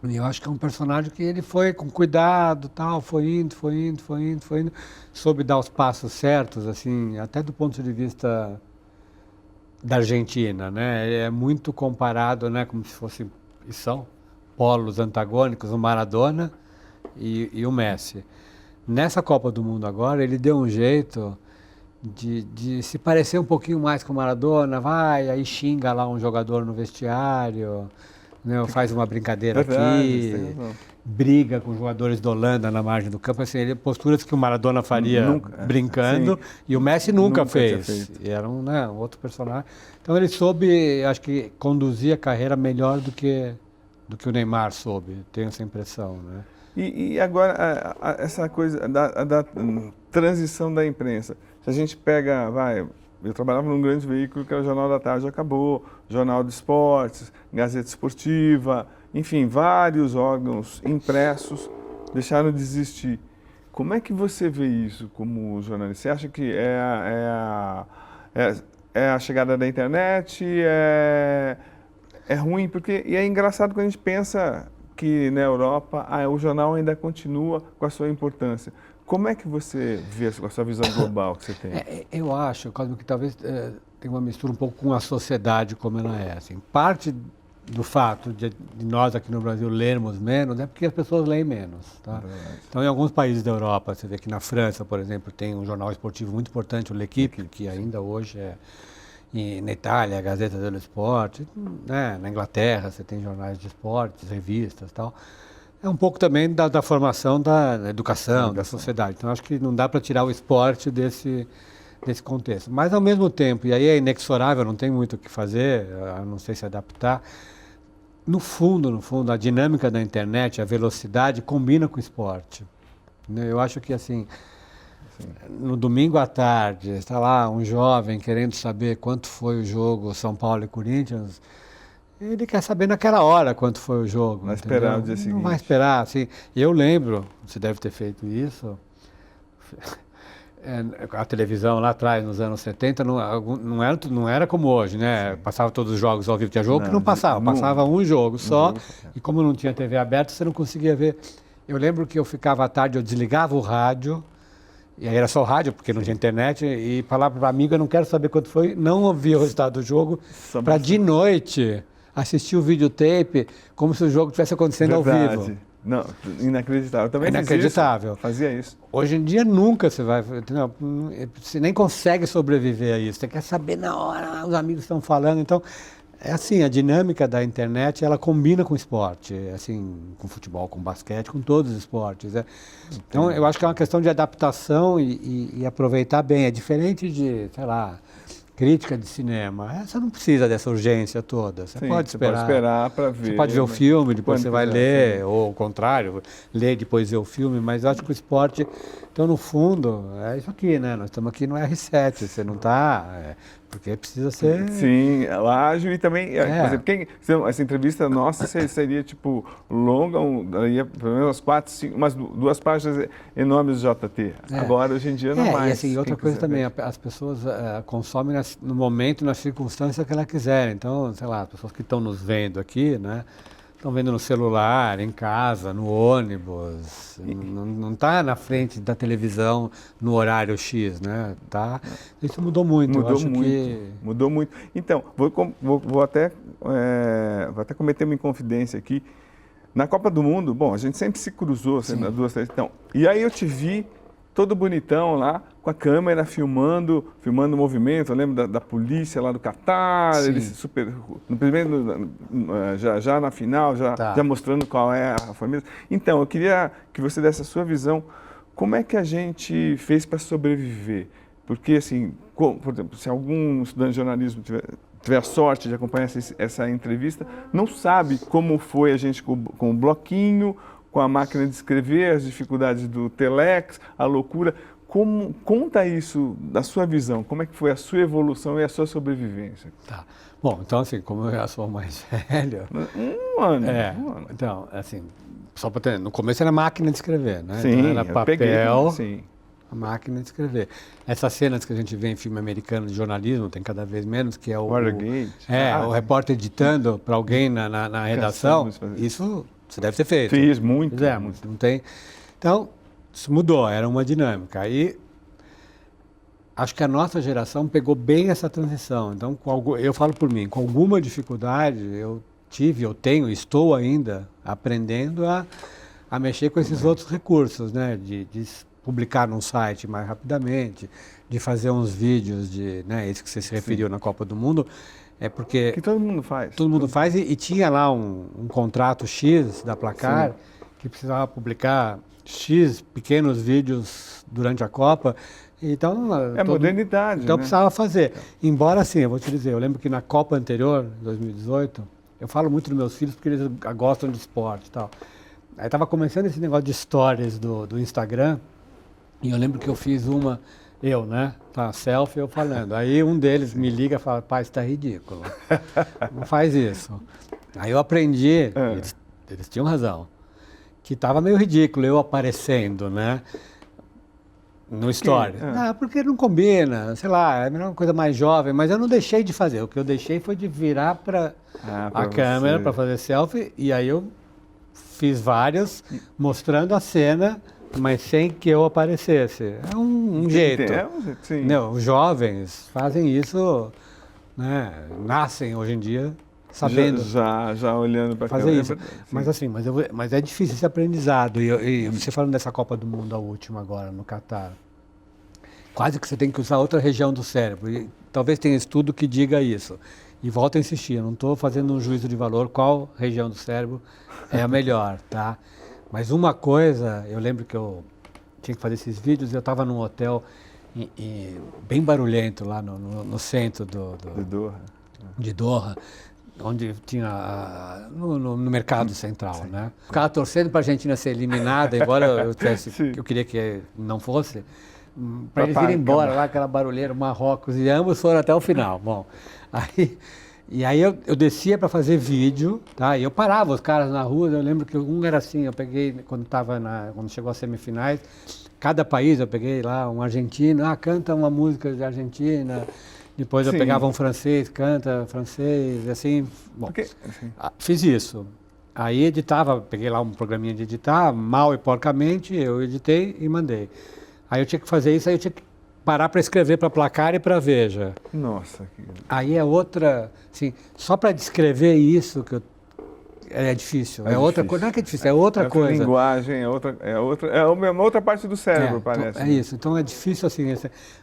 E eu acho que é um personagem que ele foi com cuidado, tal, foi indo, soube dar os passos certos, assim, até do ponto de vista da Argentina, né? É muito comparado, né, como se fossem, e são polos antagônicos, o Maradona e o Messi. Nessa Copa do Mundo agora, ele deu um jeito de se parecer um pouquinho mais com o Maradona, vai, aí xinga lá um jogador no vestiário, né, faz uma brincadeira aqui, briga com jogadores da Holanda na margem do campo, assim, posturas que o Maradona faria brincando, e o Messi nunca fez. E era um outro personagem. Então ele soube, acho que, conduzir a carreira melhor do que o Neymar soube, tenho essa impressão, né? E agora, essa coisa da transição da imprensa. Se a gente pega, eu trabalhava num grande veículo que era o Jornal da Tarde, acabou, Jornal de Esportes, Gazeta Esportiva, enfim, vários órgãos impressos deixaram de existir. Como é que você vê isso como jornalista? Você acha que é a chegada da internet? É ruim? E é engraçado quando a gente pensa que na Europa o jornal ainda continua com a sua importância. Como é que você vê com a sua visão global que você tem? Eu acho, Cosmo, que talvez tenha uma mistura um pouco com a sociedade como ela é. Assim. Parte do fato de nós aqui no Brasil lermos menos é porque as pessoas leem menos. Tá? Então, em alguns países da Europa, você vê que na França, por exemplo, tem um jornal esportivo muito importante, o L'Équipe, que ainda hoje é... E na Itália, a Gazeta dello Sport, né? Na Inglaterra você tem jornais de esportes, revistas e tal. É um pouco também da formação da educação, da sociedade. Então acho que não dá para tirar o esporte desse contexto. Mas ao mesmo tempo, e aí é inexorável, não tem muito o que fazer, a não sei se adaptar. No fundo, a dinâmica da internet, a velocidade combina com o esporte. Eu acho que assim... No domingo à tarde, está lá um jovem querendo saber quanto foi o jogo São Paulo e Corinthians. Ele quer saber naquela hora quanto foi o jogo. Vai esperar o dia seguinte. Não vai esperar, assim. Eu lembro, você deve ter feito isso, a televisão lá atrás, nos anos 70, não era como hoje, né? Passava todos os jogos ao vivo. Tinha jogo que não passava, passava um jogo só. E como não tinha TV aberta, você não conseguia ver. Eu lembro que eu ficava à tarde, eu desligava o rádio, e aí era só o rádio, porque não tinha internet, e falava para o amigo, eu não quero saber quanto foi, não ouvia o resultado do jogo, para de noite assistir o videotape como se o jogo estivesse acontecendo ao vivo. Não, inacreditável. Eu também inacreditável. Fazia isso. Hoje em dia nunca você vai, entendeu? Você nem consegue sobreviver a isso. Você quer saber na hora, os amigos estão falando, então... É assim, a dinâmica da internet, ela combina com o esporte, assim, com futebol, com basquete, com todos os esportes. Né? Então, eu acho que é uma questão de adaptação e aproveitar bem. É diferente de, sei lá, crítica de cinema. Você não precisa dessa urgência toda. Você pode esperar. Você pode esperar para ver. Você pode ver o filme, depois você vai ler, ou o contrário, ler e depois ver o filme. Mas eu acho que o esporte, então, no fundo, é isso aqui, né? Nós estamos aqui no R7, você não está... Porque precisa ser... Sim, ágil e também, por exemplo, essa entrevista nossa seria, tipo, longa, ia pelo menos umas 4, 5, umas 2 páginas enormes de JT. Agora, hoje em dia, não mais. E assim, outra coisa também, as pessoas consomem no momento, na circunstância que ela quiser. Então, sei lá, as pessoas que estão nos vendo aqui, né? Estão vendo no celular, em casa, no ônibus, não está na frente da televisão no horário X, né? Isso mudou muito. Mudou muito. Então, vou até cometer uma inconfidência aqui. Na Copa do Mundo, bom, a gente sempre se cruzou, nas 2, 3, então. E aí eu te vi todo bonitão lá, com a câmera filmando o movimento. Eu lembro da polícia lá do Catar, eles no primeiro, já na final, já mostrando qual é a família. Então, eu queria que você desse a sua visão, como é que a gente fez para sobreviver? Porque, assim, por exemplo, se algum estudante de jornalismo tiver a sorte de acompanhar essa entrevista, não sabe como foi a gente com o bloquinho, com a máquina de escrever, as dificuldades do telex, a loucura. Conta isso da sua visão, como é que foi a sua evolução e a sua sobrevivência? Tá. Bom, então assim, como eu já sou mais velho... Um ano. Então, assim, só para ter... No começo era máquina de escrever, né? Sim, então era papel, sim. a máquina de escrever. Essas cenas que a gente vê em filme americano de jornalismo, tem cada vez menos, que é o repórter editando para alguém na redação. Isso você deve ter feito. Fiz muito. Fizemos, não tem... Então, isso mudou, era uma dinâmica. Aí, acho que a nossa geração pegou bem essa transição. Então, eu falo por mim, com alguma dificuldade, eu tenho, estou ainda aprendendo a mexer com esses outros recursos, né? De publicar num site mais rapidamente, de fazer uns vídeos esse que você se referiu na Copa do Mundo, é porque... Que todo mundo faz. Todo mundo faz e tinha lá um contrato X da Placar, sim, que precisava publicar X pequenos vídeos durante a Copa. Então, modernidade, então né? Precisava fazer. Embora, assim, eu vou te dizer, eu lembro que na Copa anterior, 2018, eu falo muito dos meus filhos porque eles gostam de esporte e tal. Aí estava começando esse negócio de stories do Instagram, e eu lembro que eu fiz uma, tá, selfie, eu falando. Aí um deles me liga e fala, pai, isso tá ridículo, não faz isso. Aí eu aprendi, eles tinham razão, que estava meio ridículo eu aparecendo, né? No story. Porque não combina, sei lá, é uma coisa mais jovem, mas eu não deixei de fazer. O que eu deixei foi de virar para a câmera para fazer selfie, e aí eu fiz várias mostrando a cena, mas sem que eu aparecesse. É um jeito. Sim. Não, os jovens fazem isso, né? Nascem hoje em dia sabendo. Já olhando para fazer isso. Mas assim, mas é difícil esse aprendizado. E você falando dessa Copa do Mundo, a última agora, no Catar, quase que você tem que usar outra região do cérebro. E talvez tenha estudo que diga isso. E volto a insistir, eu não estou fazendo um juízo de valor qual região do cérebro é a melhor, tá? Mas uma coisa, eu lembro que eu tinha que fazer esses vídeos, eu estava num hotel bem barulhento lá no centro de Doha, onde tinha no mercado central, sim, né? Ficava torcendo para a Argentina ser eliminada, embora eu queria que não fosse, para eles irem embora lá, aquela barulheira, Marrocos, e ambos foram até o final. Bom, aí eu descia para fazer vídeo, tá? E eu parava os caras na rua, eu lembro que um era assim, eu peguei, quando chegou às semifinais, cada país eu peguei lá um argentino, canta uma música de Argentina, depois eu pegava um francês, canta francês, assim, bom, fiz isso. Aí editava, peguei lá um programinha de editar, mal e porcamente, eu editei e mandei. Aí eu tinha que fazer isso, aí eu tinha que parar para escrever para Placar e para Veja. Nossa. Aí é outra, assim, só para descrever isso que é difícil. É outra coisa, não é que é difícil, é outra coisa. Linguagem, é uma outra parte do cérebro, parece. É isso, então é difícil assim.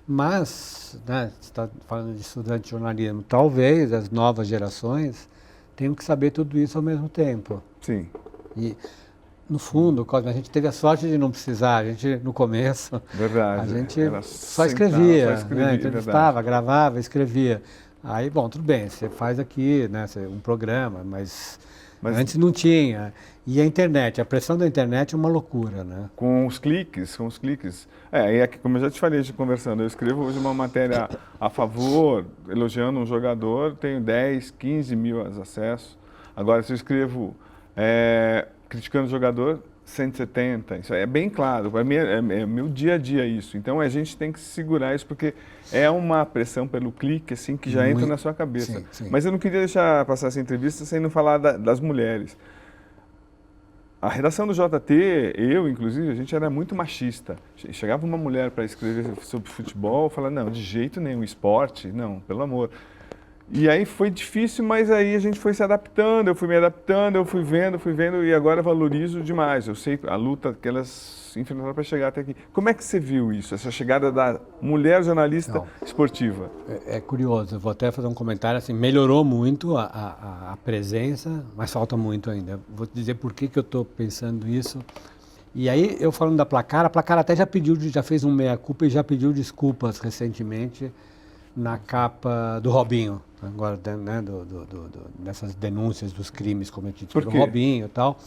Mas, né, você está falando de estudante de jornalismo, talvez as novas gerações tenham que saber tudo isso ao mesmo tempo. Sim. E, no fundo, Cosme, a gente teve a sorte de não precisar. A gente, no começo, verdade, a gente só escrevia, né? Entrevistava, verdade, gravava, escrevia. Aí, bom, tudo bem, você faz aqui, né, um programa, mas antes não tinha. E a internet, a pressão da internet é uma loucura, né? Com os cliques. E aqui, como eu já te falei conversando, eu escrevo hoje uma matéria a favor, elogiando um jogador, tenho 10, 15 mil acessos. Agora, se eu escrevo criticando o jogador, 170. Isso é bem claro, para mim é meu dia a dia isso. Então a gente tem que segurar isso, porque é uma pressão pelo clique assim, que já entra na sua cabeça. Sim, sim. Mas eu não queria deixar passar essa entrevista sem não falar das mulheres. A redação do JT, eu inclusive, a gente era muito machista. Chegava uma mulher para escrever sobre futebol, falava, não, de jeito nenhum, esporte, não, pelo amor. E aí foi difícil, mas aí a gente foi se adaptando, eu fui me adaptando, eu fui vendo e agora valorizo demais. Eu sei a luta que elas enfrentaram para chegar até aqui. Como é que você viu isso, essa chegada da mulher jornalista esportiva? É curioso, eu vou até fazer um comentário, assim, melhorou muito a presença, mas falta muito ainda. Vou te dizer por que eu estou pensando isso. E aí, eu falando da Placar, a Placar até já fez um meia-culpa e já pediu desculpas recentemente na capa do Robinho, agora, né, dessas denúncias dos crimes cometidos pelo Robinho e tal.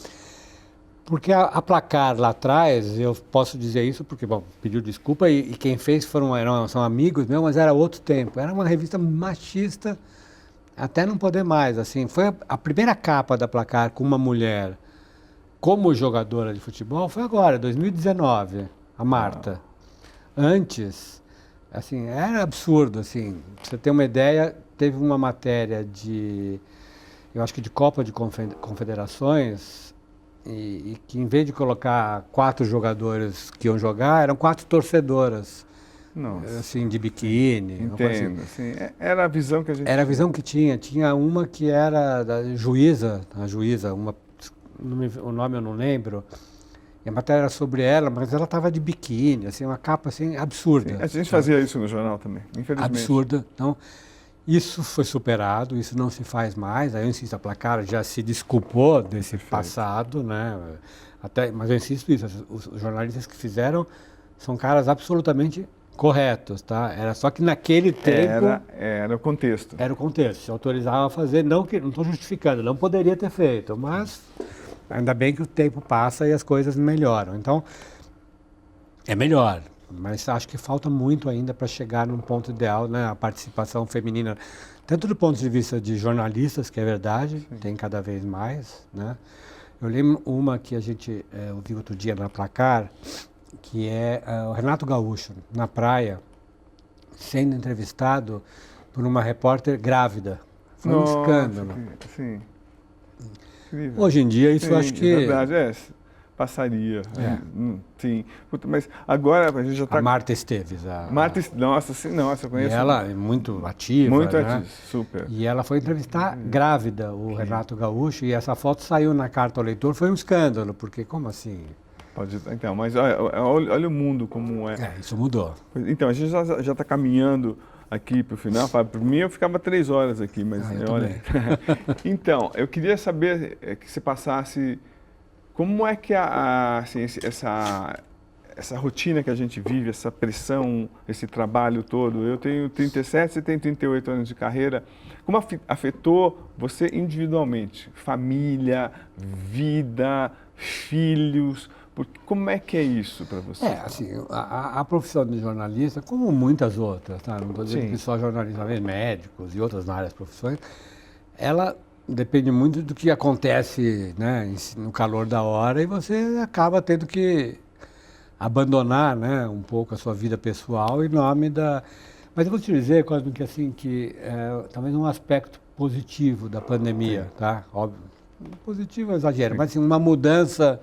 Porque a Placar lá atrás, eu posso dizer isso porque, bom, pediu desculpa e quem fez são amigos meus, mas era outro tempo. Era uma revista machista até não poder mais, assim. Foi a primeira capa da Placar com uma mulher como jogadora de futebol foi agora, 2019, a Marta. Antes, assim, era absurdo, assim. Pra você ter uma ideia, teve uma matéria eu acho que de Copa de Confederações, e que em vez de colocar 4 jogadores que iam jogar, eram 4 torcedoras. Nossa. Assim, de biquíni. Entendo, assim. Era a visão que a gente Era a visão que tinha. Tinha uma que era da juíza, o nome eu não lembro. E a matéria era sobre ela, mas ela estava de biquíni, assim, uma capa assim, absurda. A gente fazia isso no jornal também, infelizmente. Absurda. Então, isso foi superado, isso não se faz mais. Aí eu insisto, a Placar já se desculpou desse passado, né? Mas eu insisto isso, os jornalistas que fizeram são caras absolutamente corretos, tá? Era só que naquele tempo... Era o contexto. Era o contexto, se autorizava a fazer, não estou justificando, não poderia ter feito, mas ainda bem que o tempo passa e as coisas melhoram. Então, é melhor, mas acho que falta muito ainda para chegar num ponto ideal, né? A participação feminina, tanto do ponto de vista de jornalistas, que é verdade, sim, tem cada vez mais, né? Eu lembro uma que a gente ouviu outro dia na Placar, que é o Renato Gaúcho, na praia, sendo entrevistado por uma repórter grávida. Foi um escândalo. Sim. Incrível. Hoje em dia isso sim, acho que... É verdade, passaria. Sim. Mas agora a gente já está... A Marta Esteves. Nossa, sim, nossa, eu conheço. E ela é muito ativa, muito né? ativa, super. E ela foi entrevistar grávida, o Renato Gaúcho, e essa foto saiu na carta ao leitor, foi um escândalo, porque como assim... Então, mas olha o mundo como é. Isso mudou. Então, a gente já está caminhando aqui para o final. Por mim, eu ficava 3 horas aqui, mas olha. Então, eu queria saber que você passasse como é que assim, essa rotina que a gente vive, essa pressão, esse trabalho todo. Eu tenho 37, você tem 38 anos de carreira. Como afetou você individualmente? Família, vida, filhos. Como é que é isso para você? Assim, a profissão de jornalista, como muitas outras, tá? Não estou dizendo que só jornalistas, mas médicos e outras várias profissões, ela depende muito do que acontece, né, no calor da hora, e você acaba tendo que abandonar, né, um pouco a sua vida pessoal em nome da... Mas eu vou te dizer, Cosmo, que assim, talvez um aspecto positivo da pandemia, tá? Óbvio, positivo é exagero, mas assim, uma mudança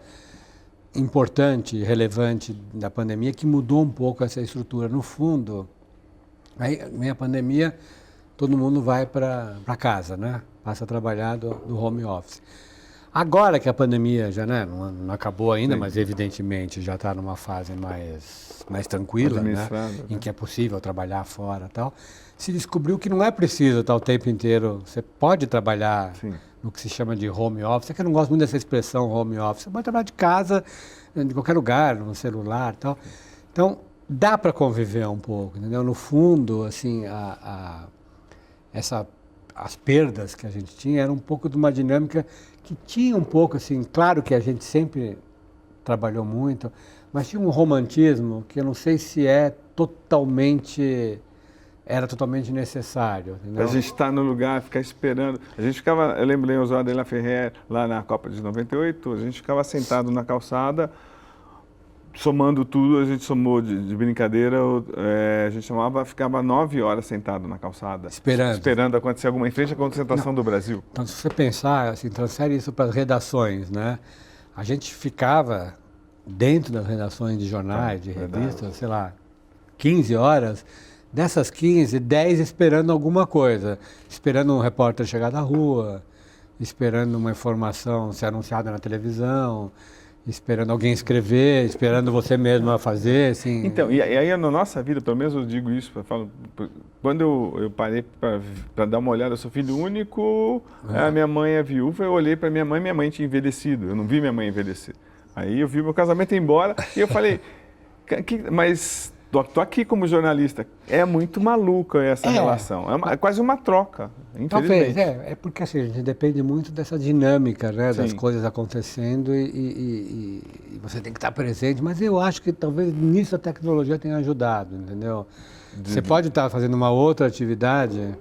importante, relevante da pandemia, que mudou um pouco essa estrutura. No fundo, aí vem a pandemia, todo mundo vai para casa, né? Passa a trabalhar do home office. Agora que a pandemia já, né, não acabou ainda, mas evidentemente já está numa fase mais tranquila, né? Em que é possível trabalhar fora e tal, se descobriu que não é preciso estar o tempo inteiro, você pode trabalhar... Sim. No que se chama de home office, é que eu não gosto muito dessa expressão home office, você pode trabalhar de casa, de qualquer lugar, no celular e tal. Então, dá para conviver um pouco, entendeu? No fundo, assim, as perdas que a gente tinha eram um pouco de uma dinâmica que tinha um pouco, assim, claro que a gente sempre trabalhou muito, mas tinha um romantismo que eu não sei se era totalmente necessário. Entendeu? A gente estar no lugar, ficar esperando. A gente ficava, eu lembro em Oswaldo de la Ferrer, lá na Copa de 98, a gente ficava sentado na calçada, somando tudo, a gente somou de brincadeira, a gente ficava 9 horas sentado na calçada. Esperando acontecer alguma, em frente à concentração do Brasil. Então, se você pensar, assim, transfere isso para as redações, né? A gente ficava dentro das redações de jornais, de revistas, sei lá, 15 horas... Dessas 15, 10 esperando alguma coisa. Esperando um repórter chegar da rua, esperando uma informação ser anunciada na televisão, esperando alguém escrever, esperando você mesmo a fazer, assim... Então, e aí na nossa vida, pelo menos eu digo isso, quando eu parei para dar uma olhada, eu sou filho único, a minha mãe é viúva, eu olhei para minha mãe tinha envelhecido, eu não vi minha mãe envelhecer. Aí eu vi meu casamento ir embora e eu falei, mas... tô aqui como jornalista. É muito maluca essa relação. É quase uma troca, Talvez, infelizmente. é porque assim, a gente depende muito dessa dinâmica, né, das Sim. coisas acontecendo e você tem que estar presente, mas eu acho que talvez nisso a tecnologia tenha ajudado, entendeu? Você pode estar fazendo uma outra atividade,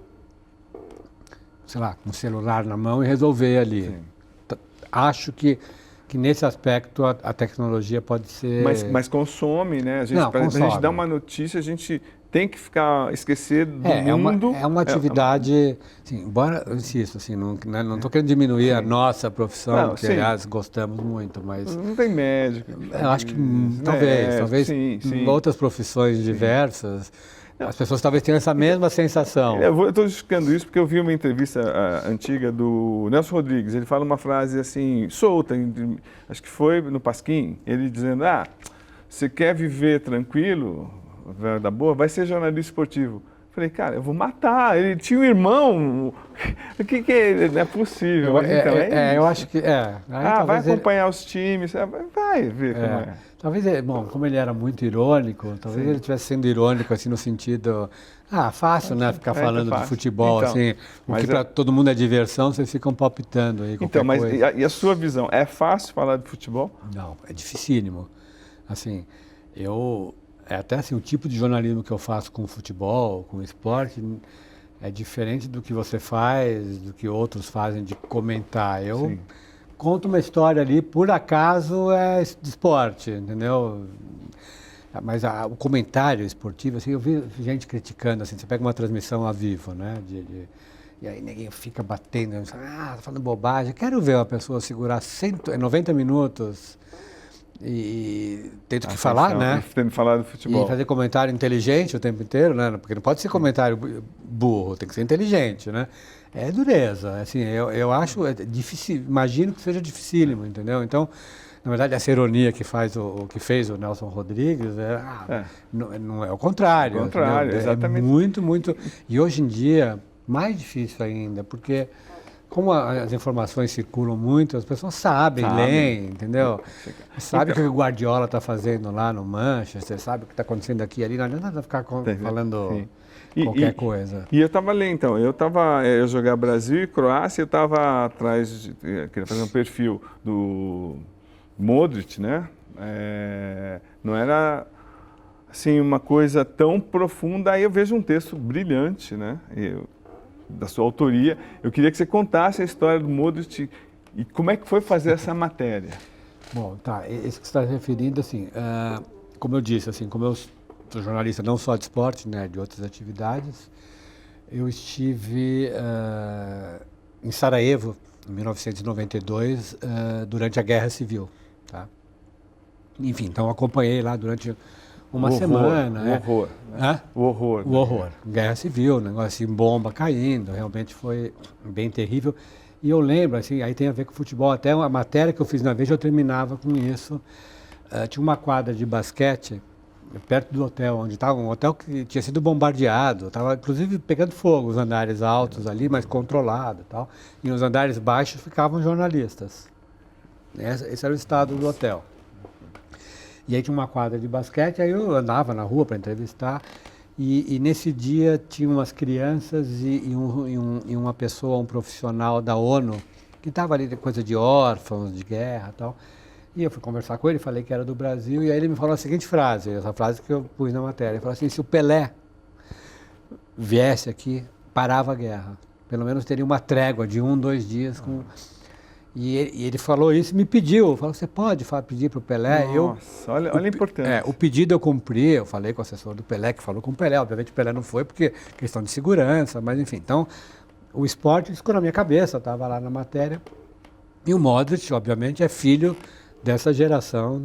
sei lá, com o celular na mão e resolver ali. Sim. Acho que nesse aspecto a tecnologia pode ser... Mas consome, né? Não, Pra gente consome. dar uma notícia, a gente tem que esquecer do É mundo. uma atividade, assim, embora, eu insisto, assim, não estou querendo diminuir a nossa profissão, Não, que sim. aliás gostamos muito, mas Não tem médico. eu acho que talvez sim. em outras profissões diversas, as pessoas talvez tenham essa mesma sensação. Eu estou justificando isso porque eu vi uma entrevista antiga do Nelson Rodrigues. Ele fala uma frase assim, solta, acho que foi no Pasquim, ele dizendo, você quer viver tranquilo, da boa, vai ser jornalista esportivo. Falei, cara, eu vou matar. Ele tinha um irmão. O que é? Não é possível. Mas então é isso. Eu acho que Aí, vai acompanhar os times, vai ver como é. Talvez, bom, como ele era muito irônico, talvez ele estivesse sendo irônico, assim, no sentido... fácil, né? Ficar falando de futebol, então, assim, o que para todo mundo é diversão, vocês ficam palpitando aí qualquer coisa. E a sua visão? É fácil falar de futebol? Não, é dificílimo. Assim, até assim, o tipo de jornalismo que eu faço com futebol, com esporte, é diferente do que você faz, do que outros fazem de comentar. Eu conto uma história ali, por acaso é de esporte, entendeu? Mas o comentário esportivo, assim, eu vi gente criticando, assim, você pega uma transmissão ao vivo, né? E aí ninguém fica batendo, tá falando bobagem. Quero ver uma pessoa segurar 90 minutos e tendo que falar, né? Tendo que falar do futebol. E fazer comentário inteligente o tempo inteiro, né? Porque não pode ser comentário burro, tem que ser inteligente, né? É dureza, assim, eu acho difícil, imagino que seja dificílimo, entendeu? Então, na verdade, essa ironia que faz o que fez o Nelson Rodrigues não é o contrário. O contrário, entendeu? exatamente. É muito, muito. E hoje em dia, mais difícil ainda, porque como as informações circulam muito, as pessoas sabem, leem, entendeu? Sabe o que o Guardiola está fazendo lá no Manchester, sabe o que está acontecendo aqui e ali, não adianta ficar falando qualquer coisa. E eu estava lendo, então, eu jogar Brasil e Croácia, eu estava atrás, queria fazer um perfil do Modric, né? Não era assim uma coisa tão profunda, aí eu vejo um texto brilhante, né? Da sua autoria. Eu queria que você contasse a história do Modric e como é que foi fazer essa matéria. Bom, tá. Isso que você está referindo, assim, como eu disse, assim, como eu sou jornalista não só de esporte, né, de outras atividades, eu estive em Sarajevo, em 1992, durante a Guerra Civil, tá? Enfim, então acompanhei lá durante uma semana. O horror. O horror. Guerra Civil, negócio assim, bomba caindo, realmente foi bem terrível. E eu lembro, assim, aí tem a ver com futebol, até a matéria que eu fiz na Veja eu terminava com isso. Tinha uma quadra de basquete perto do hotel, onde estava um hotel que tinha sido bombardeado, estava inclusive pegando fogo, os andares altos ali, mas controlado e tal. E nos andares baixos ficavam jornalistas. Esse era o estado do hotel. E aí tinha uma quadra de basquete, aí eu andava na rua para entrevistar, e nesse dia tinha umas crianças e uma pessoa, um profissional da ONU, que estava ali de coisa de órfãos, de guerra e tal. E eu fui conversar com ele, falei que era do Brasil, e aí ele me falou a seguinte frase, essa frase que eu pus na matéria, ele falou assim, se o Pelé viesse aqui, parava a guerra. Pelo menos teria uma trégua de 2 dias com... E ele falou isso e me pediu. Falou, você pode pedir para o Pelé? Nossa, olha a importância. O pedido eu cumpri, eu falei com o assessor do Pelé, que falou com o Pelé. Obviamente o Pelé não foi, porque questão de segurança, mas enfim. Então, o esporte ficou na minha cabeça, estava lá na matéria. E o Modric, obviamente, é filho dessa geração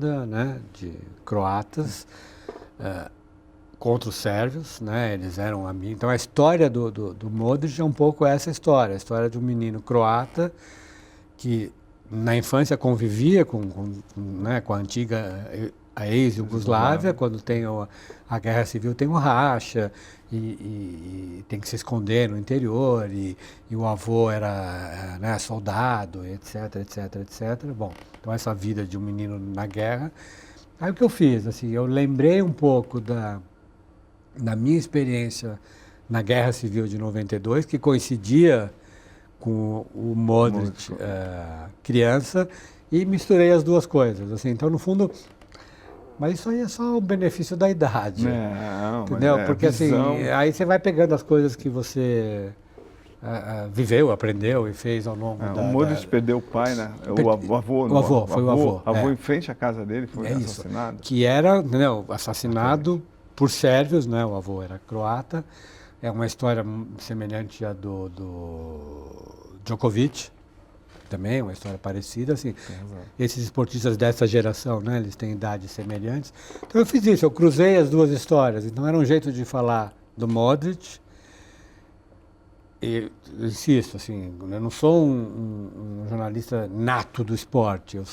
de croatas contra os sérvios, né? Eles eram amigos. Então, a história do Modric é um pouco essa história. A história de um menino croata que na infância convivia com a antiga ex-Iugoslávia, quando tem a Guerra Civil tem o racha, e tem que se esconder no interior, e o avô era soldado, etc, etc, etc. Bom, então essa vida de um menino na guerra. Aí o que eu fiz? Assim, eu lembrei um pouco na minha experiência na Guerra Civil de 92, que coincidia com o Modric criança, e misturei as duas coisas. Assim, então, no fundo, mas isso aí é só o benefício da idade. Não, entendeu? Porque visão... assim, aí você vai pegando as coisas que você viveu, aprendeu e fez ao longo O Modric perdeu o pai, né? O avô. O avô, foi o avô. O avô em frente à casa dele foi isso. assassinado. Que era, entendeu, assassinado por sérvios, né? O avô era croata. É uma história semelhante à do Djokovic, também, uma história parecida, assim. Esses esportistas dessa geração, né, eles têm idades semelhantes. Então eu fiz isso, eu cruzei as duas histórias. Então era um jeito de falar do Modric. E eu insisto, assim, eu não sou um jornalista nato do esporte. Eu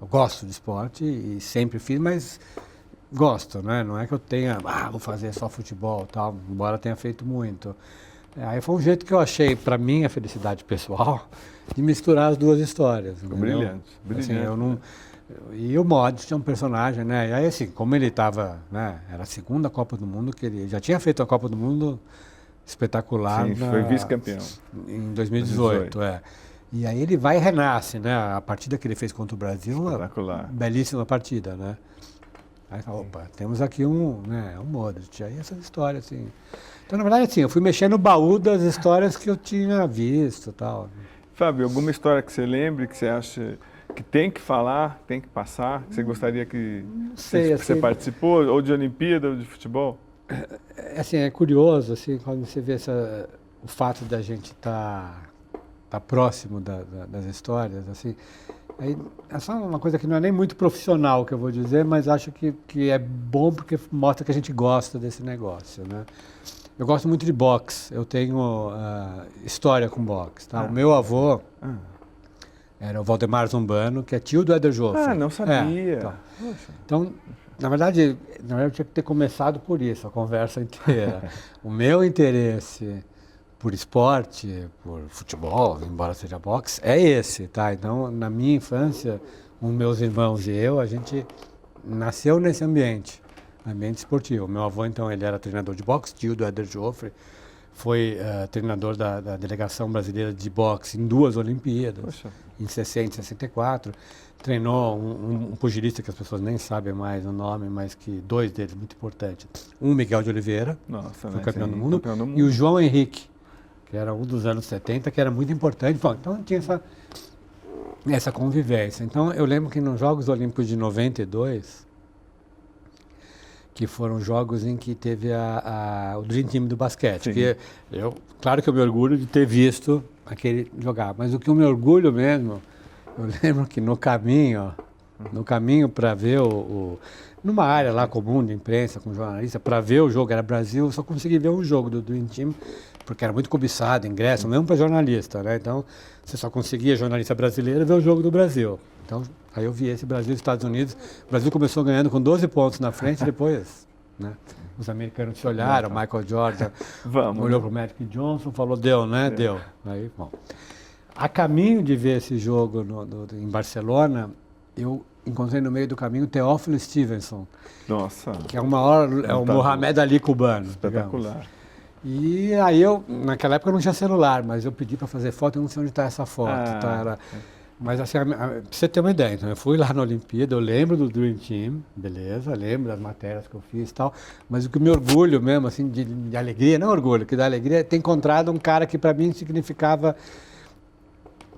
gosto de esporte e sempre fiz, mas gosto, né? Não é que eu tenha, vou fazer só futebol, tal, embora tenha feito muito. Aí foi um jeito que eu achei, para mim, a felicidade pessoal, de misturar as duas histórias. Brilhante, brilhante. Assim, eu não, e o Modric é um personagem, né? E aí, assim, como ele estava, né? Era a segunda Copa do Mundo, que ele já tinha feito a Copa do Mundo espetacular. Sim, foi vice-campeão. Em 2018, E aí ele vai e renasce, né? A partida que ele fez contra o Brasil, uma belíssima partida, né? Aí, opa, temos aqui um Modric. Aí essas histórias, assim... Então, na verdade, assim, eu fui mexer no baú das histórias que eu tinha visto e tal. Fábio, alguma história que você lembre, que você acha que tem que falar, tem que passar, que você gostaria que você participou, ou de Olimpíada, ou de futebol? Assim, é curioso, assim, quando você vê o fato da gente estar próximo das histórias, assim... Aí, é só uma coisa que não é nem muito profissional que eu vou dizer, mas acho que é bom porque mostra que a gente gosta desse negócio, né? Eu gosto muito de boxe, eu tenho história com boxe, tá? O meu avô era o Valdemar Zumbano, que é tio do Éder Joffre. Não sabia. Então, na verdade, eu tinha que ter começado por isso, a conversa inteira. O meu interesse por esporte, por futebol, embora seja boxe, é esse, tá? Então, na minha infância, os meus irmãos e eu, a gente nasceu nesse ambiente esportivo. Meu avô, então, ele era treinador de boxe, tio do Éder Joffre, foi treinador da delegação brasileira de boxe em 2 Olimpíadas, em 60 e 64. Treinou um pugilista que as pessoas nem sabem mais o nome, mas que 2 deles muito importantes. Miguel de Oliveira, foi campeão do mundo, e o João Henrique, que era um dos anos 70, que era muito importante. Bom, então tinha essa convivência. Então eu lembro que nos Jogos Olímpicos de 92, que foram jogos em que teve o Dream Team do basquete. Que claro que eu me orgulho de ter visto aquele jogar, mas o que eu me orgulho mesmo, eu lembro que no caminho para ver numa área lá comum de imprensa, com jornalista, para ver o jogo, era Brasil, eu só consegui ver um jogo do Dream Team, porque era muito cobiçado, ingresso, mesmo para jornalista, né? Então, você só conseguia, jornalista brasileiro, ver o jogo do Brasil. Então, aí eu vi esse Brasil e Estados Unidos. O Brasil começou ganhando com 12 pontos na frente, depois, né? Os americanos se olharam, Michael Jordan olhou para o Magic Johnson, falou, deu, né? Deu. Aí, bom. A caminho de ver esse jogo em Barcelona, eu encontrei no meio do caminho Teófilo Stevenson. Nossa. Que é o Mohamed Ali cubano. Espetacular. Digamos. E aí naquela época eu não tinha celular, mas eu pedi para fazer foto, eu não sei onde está essa foto. Mas assim, pra você ter uma ideia, então eu fui lá na Olimpíada, eu lembro do Dream Team, beleza, lembro das matérias que eu fiz e tal, mas o que me orgulho mesmo, assim, de alegria, não orgulho, que dá alegria é ter encontrado um cara que para mim significava,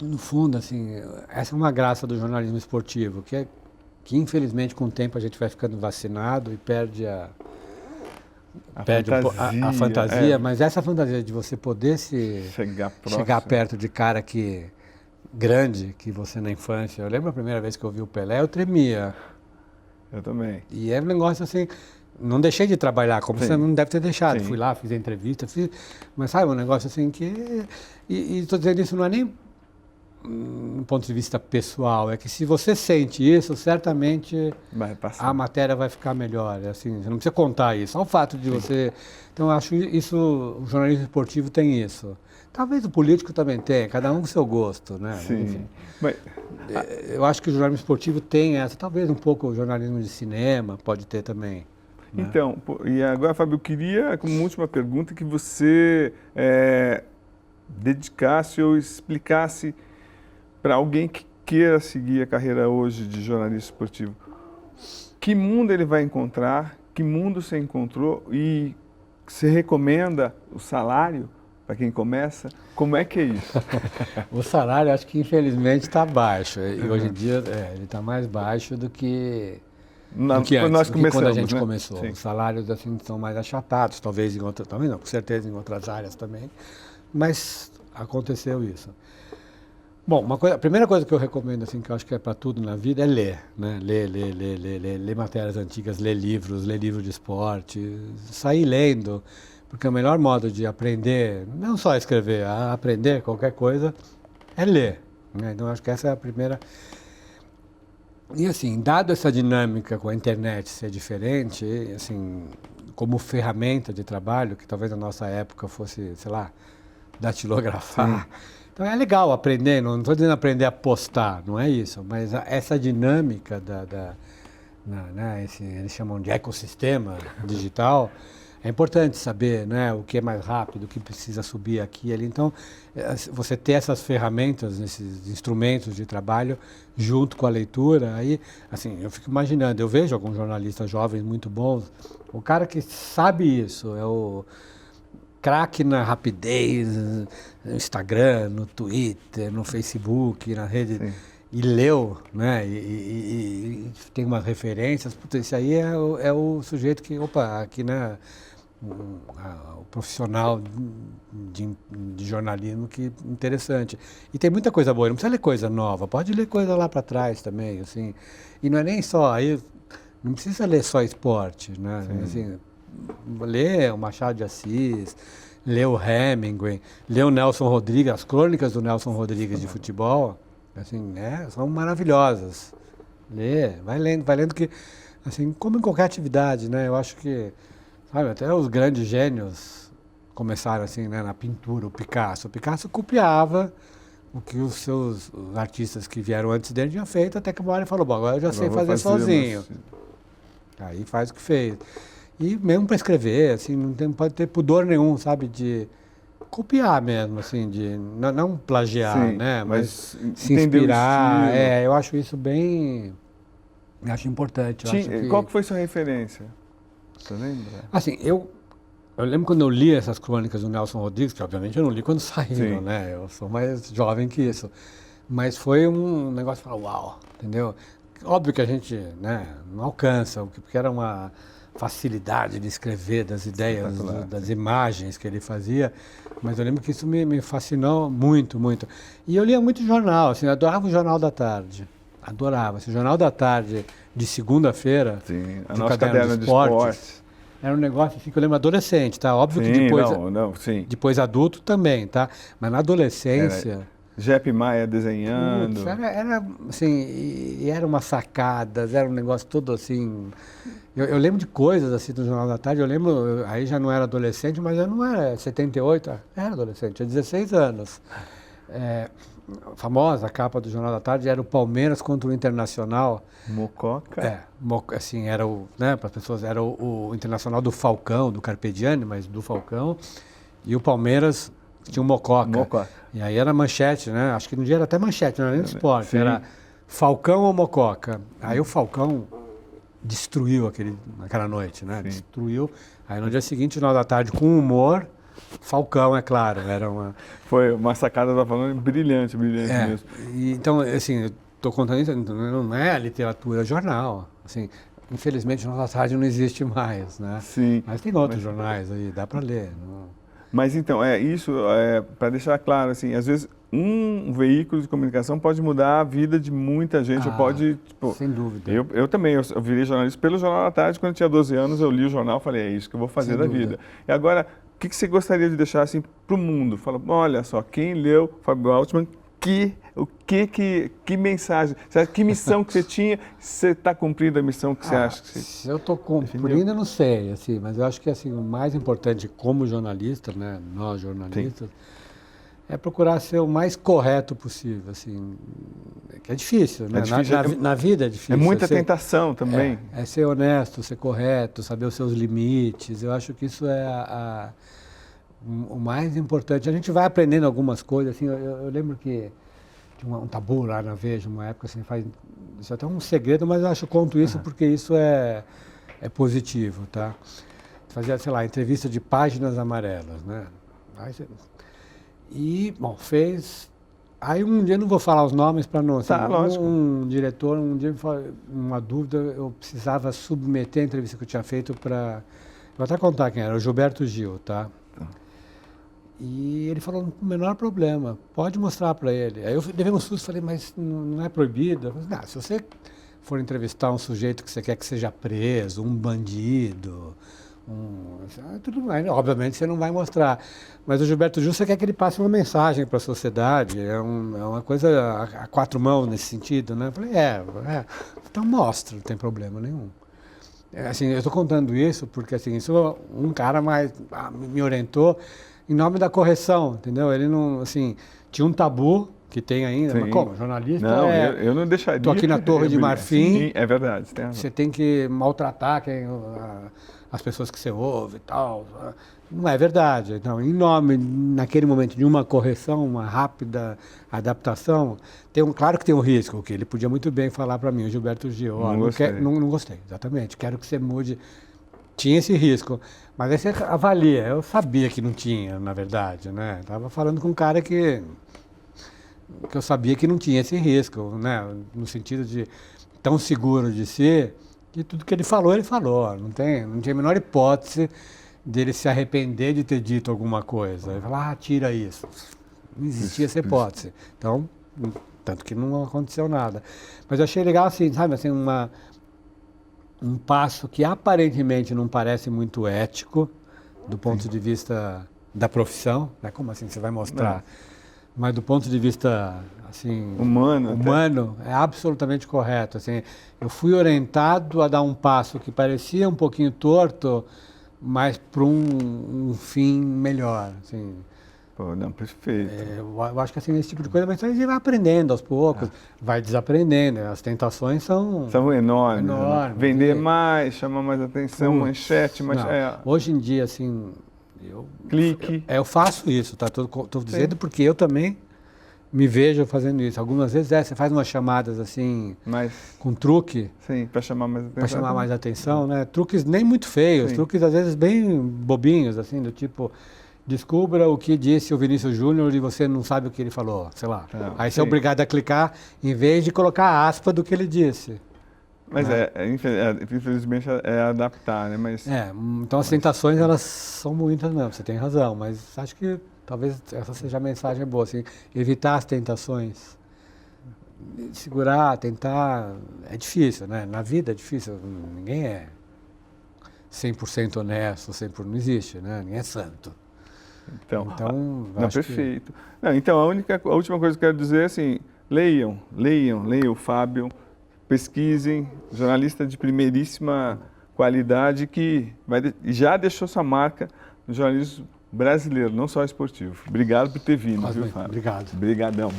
no fundo, assim, essa é uma graça do jornalismo esportivo, que infelizmente com o tempo a gente vai ficando vacinado e perde a fantasia, mas essa fantasia de você poder chegar perto de cara grande que você na infância. Eu lembro a primeira vez que eu vi o Pelé, eu tremia. Eu também. E é um negócio assim, não deixei de trabalhar, como você não deve ter deixado. Fui lá, fiz a entrevista, mas sabe, um negócio assim que... E estou dizendo isso não é nem do ponto de vista pessoal, é que se você sente isso, certamente a matéria vai ficar melhor. Assim, você não precisa contar isso, só o fato de você... Então, eu acho isso, o jornalismo esportivo tem isso. Talvez o político também tenha, cada um com o seu gosto, né? Sim. Enfim, eu acho que o jornalismo esportivo tem essa, talvez um pouco o jornalismo de cinema pode ter também. né? Então, e agora, Fábio, eu queria, como última pergunta, que você dedicasse ou explicasse para alguém que queira seguir a carreira hoje de jornalista esportivo, que mundo ele vai encontrar, que mundo você encontrou e você recomenda o salário para quem começa? Como é que é isso? O salário, acho que infelizmente está baixo. E hoje em dia ele está mais baixo do que Quando nós começamos, quando a gente né? começou. Sim. Os salários assim são mais achatados, talvez em outras, talvez não, com certeza em outras áreas também. Mas aconteceu isso. Bom, a primeira coisa que eu recomendo, assim, que eu acho que é para tudo na vida, é ler, né? Ler matérias antigas, ler livros de esporte, sair lendo, porque o melhor modo de aprender, não só escrever, a aprender qualquer coisa, é ler, né? Então, acho que essa é a primeira. E assim, dado essa dinâmica com a internet ser diferente, assim, como ferramenta de trabalho, que talvez na nossa época fosse, sei lá, datilografar. Sim. Então é legal aprender, não estou dizendo aprender a postar, não é isso, mas essa dinâmica né, eles chamam de ecossistema digital, é importante saber, né, o que é mais rápido, o que precisa subir aqui e ali. Então, você ter essas ferramentas, esses instrumentos de trabalho junto com a leitura, aí, assim, eu fico imaginando, eu vejo alguns jornalistas jovens muito bons, o cara que sabe isso é o craque na rapidez, no Instagram, no Twitter, no Facebook, na rede, sim, e leu, né, e tem umas referências, puta, esse aí é o sujeito que, opa, aqui, né, o profissional de jornalismo que interessante. E tem muita coisa boa, não precisa ler coisa nova, pode ler coisa lá para trás também, assim, e não é nem só, aí não precisa ler só esporte, né, assim, ler o Machado de Assis, ler o Hemingway, ler o Nelson Rodrigues, as crônicas do Nelson Rodrigues de futebol, assim, né, são maravilhosas. Vai lendo que, assim, como em qualquer atividade, né, eu acho que, sabe, até os grandes gênios começaram assim, né, na pintura, o Picasso. O Picasso copiava o que os artistas que vieram antes dele tinham feito, até que uma hora ele falou, bom, agora eu já sei fazer sozinho. Aí faz o que fez. E mesmo para escrever, assim, não pode ter pudor nenhum, sabe, de copiar mesmo, assim, de não plagiar, sim, né, mas se inspirar. Eu acho isso bem, acho importante. Qual que foi sua referência? Você lembra? Assim, eu lembro quando eu li essas crônicas do Nelson Rodrigues, que obviamente eu não li quando saíram, sim, né, eu sou mais jovem que isso, mas foi um negócio de falar, uau, entendeu? Óbvio que a gente, né, não alcança, porque era uma facilidade de escrever, das ideias, das imagens que ele fazia, mas eu lembro que isso me fascinou muito, muito. E eu lia muito jornal, assim, eu adorava o Jornal da Tarde, adorava. Esse Jornal da Tarde de segunda-feira, do Caderno de Esportes, era um negócio assim, que eu lembro adolescente, tá? Óbvio que depois, depois adulto também, tá? Mas na adolescência... Jepe Maia desenhando. Era assim, e eram umas sacadas, era um negócio todo assim... Eu lembro de coisas assim do Jornal da Tarde, eu lembro, aí já não era adolescente, mas eu não era, 78, era adolescente, tinha 16 anos. A famosa capa do Jornal da Tarde era o Palmeiras contra o Internacional. Mococa? Assim, era né, para as pessoas, era o Internacional do Falcão, do Carpegiani, mas do Falcão, e o Palmeiras tinha o Mococa. E aí era manchete, né? Acho que no dia era até manchete, não era nem do esporte. Sim. Era Falcão ou Mococa. Aí o Falcão destruiu naquela noite, né? Sim. Destruiu. Aí no dia seguinte, no final da tarde, com humor, Falcão, é claro. Era Foi uma sacada da Falcão brilhante mesmo. Então, assim, eu estou contando isso, não é literatura, é jornal. Assim, infelizmente, no final da tarde não existe mais, né? Sim. Mas tem outros jornais aí, dá para ler. Mas então, isso para deixar claro, assim, às vezes um veículo de comunicação pode mudar a vida de muita gente, pode, tipo... Sem dúvida. Eu também, eu virei jornalista pelo Jornal da Tarde, quando eu tinha 12 anos, eu li o jornal e falei, é isso que eu vou fazer da vida. E agora, o que você gostaria de deixar, assim, para o mundo? Fala, olha só, quem leu Fábio Altman, que mensagem, que missão que você tinha, você está cumprindo a missão que você acha que você... Se eu estou cumprindo, eu não sei, assim, mas eu acho que assim, o mais importante como jornalista, né, nós jornalistas, é procurar ser o mais correto possível, assim, que é difícil, né? Na vida é difícil. É muita tentação também. É ser honesto, ser correto, saber os seus limites. Eu acho que isso é o mais importante. A gente vai aprendendo algumas coisas, assim, eu lembro que tinha um tabu lá na Veja, uma época, assim, isso é até um segredo, mas eu acho que conto isso porque isso é positivo, tá? Fazia, sei lá, entrevista de páginas amarelas, né? E, bom, fez... Aí um dia, não vou falar os nomes para não... Assim, lógico. Um diretor, um dia me falou, uma dúvida, eu precisava submeter a entrevista que eu tinha feito para... Vou até contar quem era, o Gilberto Gil, tá? E ele falou, o menor problema, pode mostrar para ele. Aí eu levei um susto, falei, mas não é proibido? Eu falei, se você for entrevistar um sujeito que você quer que seja preso, um bandido... tudo bem, obviamente você não vai mostrar. Mas o Gilberto Gil, você quer que ele passe uma mensagem para a sociedade, é uma coisa a quatro mãos nesse sentido, né? Eu falei, então mostra, não tem problema nenhum. Assim, eu estou contando isso porque assim, isso um cara mais me orientou em nome da correção, entendeu? Ele não, assim, tinha um tabu que tem ainda, Sim. mas como? Jornalista não, eu não deixaria. Estou aqui na Torre de Marfim. Sim, é verdade. Você tem que maltratar as pessoas que você ouve e tal. Não é verdade. Então, em nome, naquele momento, de uma correção, uma rápida adaptação, claro que tem um risco, que ele podia muito bem falar para mim, o Gilberto Gil, não gostei, exatamente, quero que você mude. Tinha esse risco, mas aí você avalia. Eu sabia que não tinha, na verdade, né? Estava falando com um cara que eu sabia que não tinha esse risco, né? No sentido de tão seguro de si, que tudo que ele falou. Não tinha a menor hipótese dele se arrepender de ter dito alguma coisa. Ele falou, tira isso. Não existia essa hipótese. Então, tanto que não aconteceu nada. Mas eu achei legal, assim, sabe, assim, um passo que aparentemente não parece muito ético, do ponto de vista da profissão, né? Como assim você vai mostrar? Mas do ponto de vista assim, humano é absolutamente correto. Assim, eu fui orientado a dar um passo que parecia um pouquinho torto, mas para um fim melhor. Assim. Pô, não, perfeito. Eu acho que assim, esse tipo de coisa, mas a gente vai aprendendo aos poucos, vai desaprendendo. As tentações são enormes. Né? Vender mais, chamar mais atenção, manchete, mas hoje em dia, assim, clique. Eu faço isso, tá? Estou dizendo porque eu também me vejo fazendo isso. Algumas vezes você faz umas chamadas assim, com truque. Sim, para chamar mais atenção. Para chamar mais atenção, né? Truques nem muito feios, truques às vezes bem bobinhos, assim, do tipo, descubra o que disse o Vinícius Júnior e você não sabe o que ele falou, sei lá. Aí você é obrigado a clicar em vez de colocar a aspa do que ele disse. Mas infelizmente é adaptar, né? Mas, então as tentações, elas são muitas mesmo, você tem razão, mas acho que talvez essa seja a mensagem boa, assim, evitar as tentações, segurar, tentar, é difícil, né? Na vida é difícil, ninguém é 100% honesto, não existe, né? Ninguém é santo. Então perfeito. Então, a última coisa que eu quero dizer é assim, leiam o Fábio, pesquisem, jornalista de primeiríssima qualidade que já deixou sua marca no jornalismo brasileiro, não só esportivo. Obrigado por ter vindo, viu, Fábio? Obrigado. Obrigadão.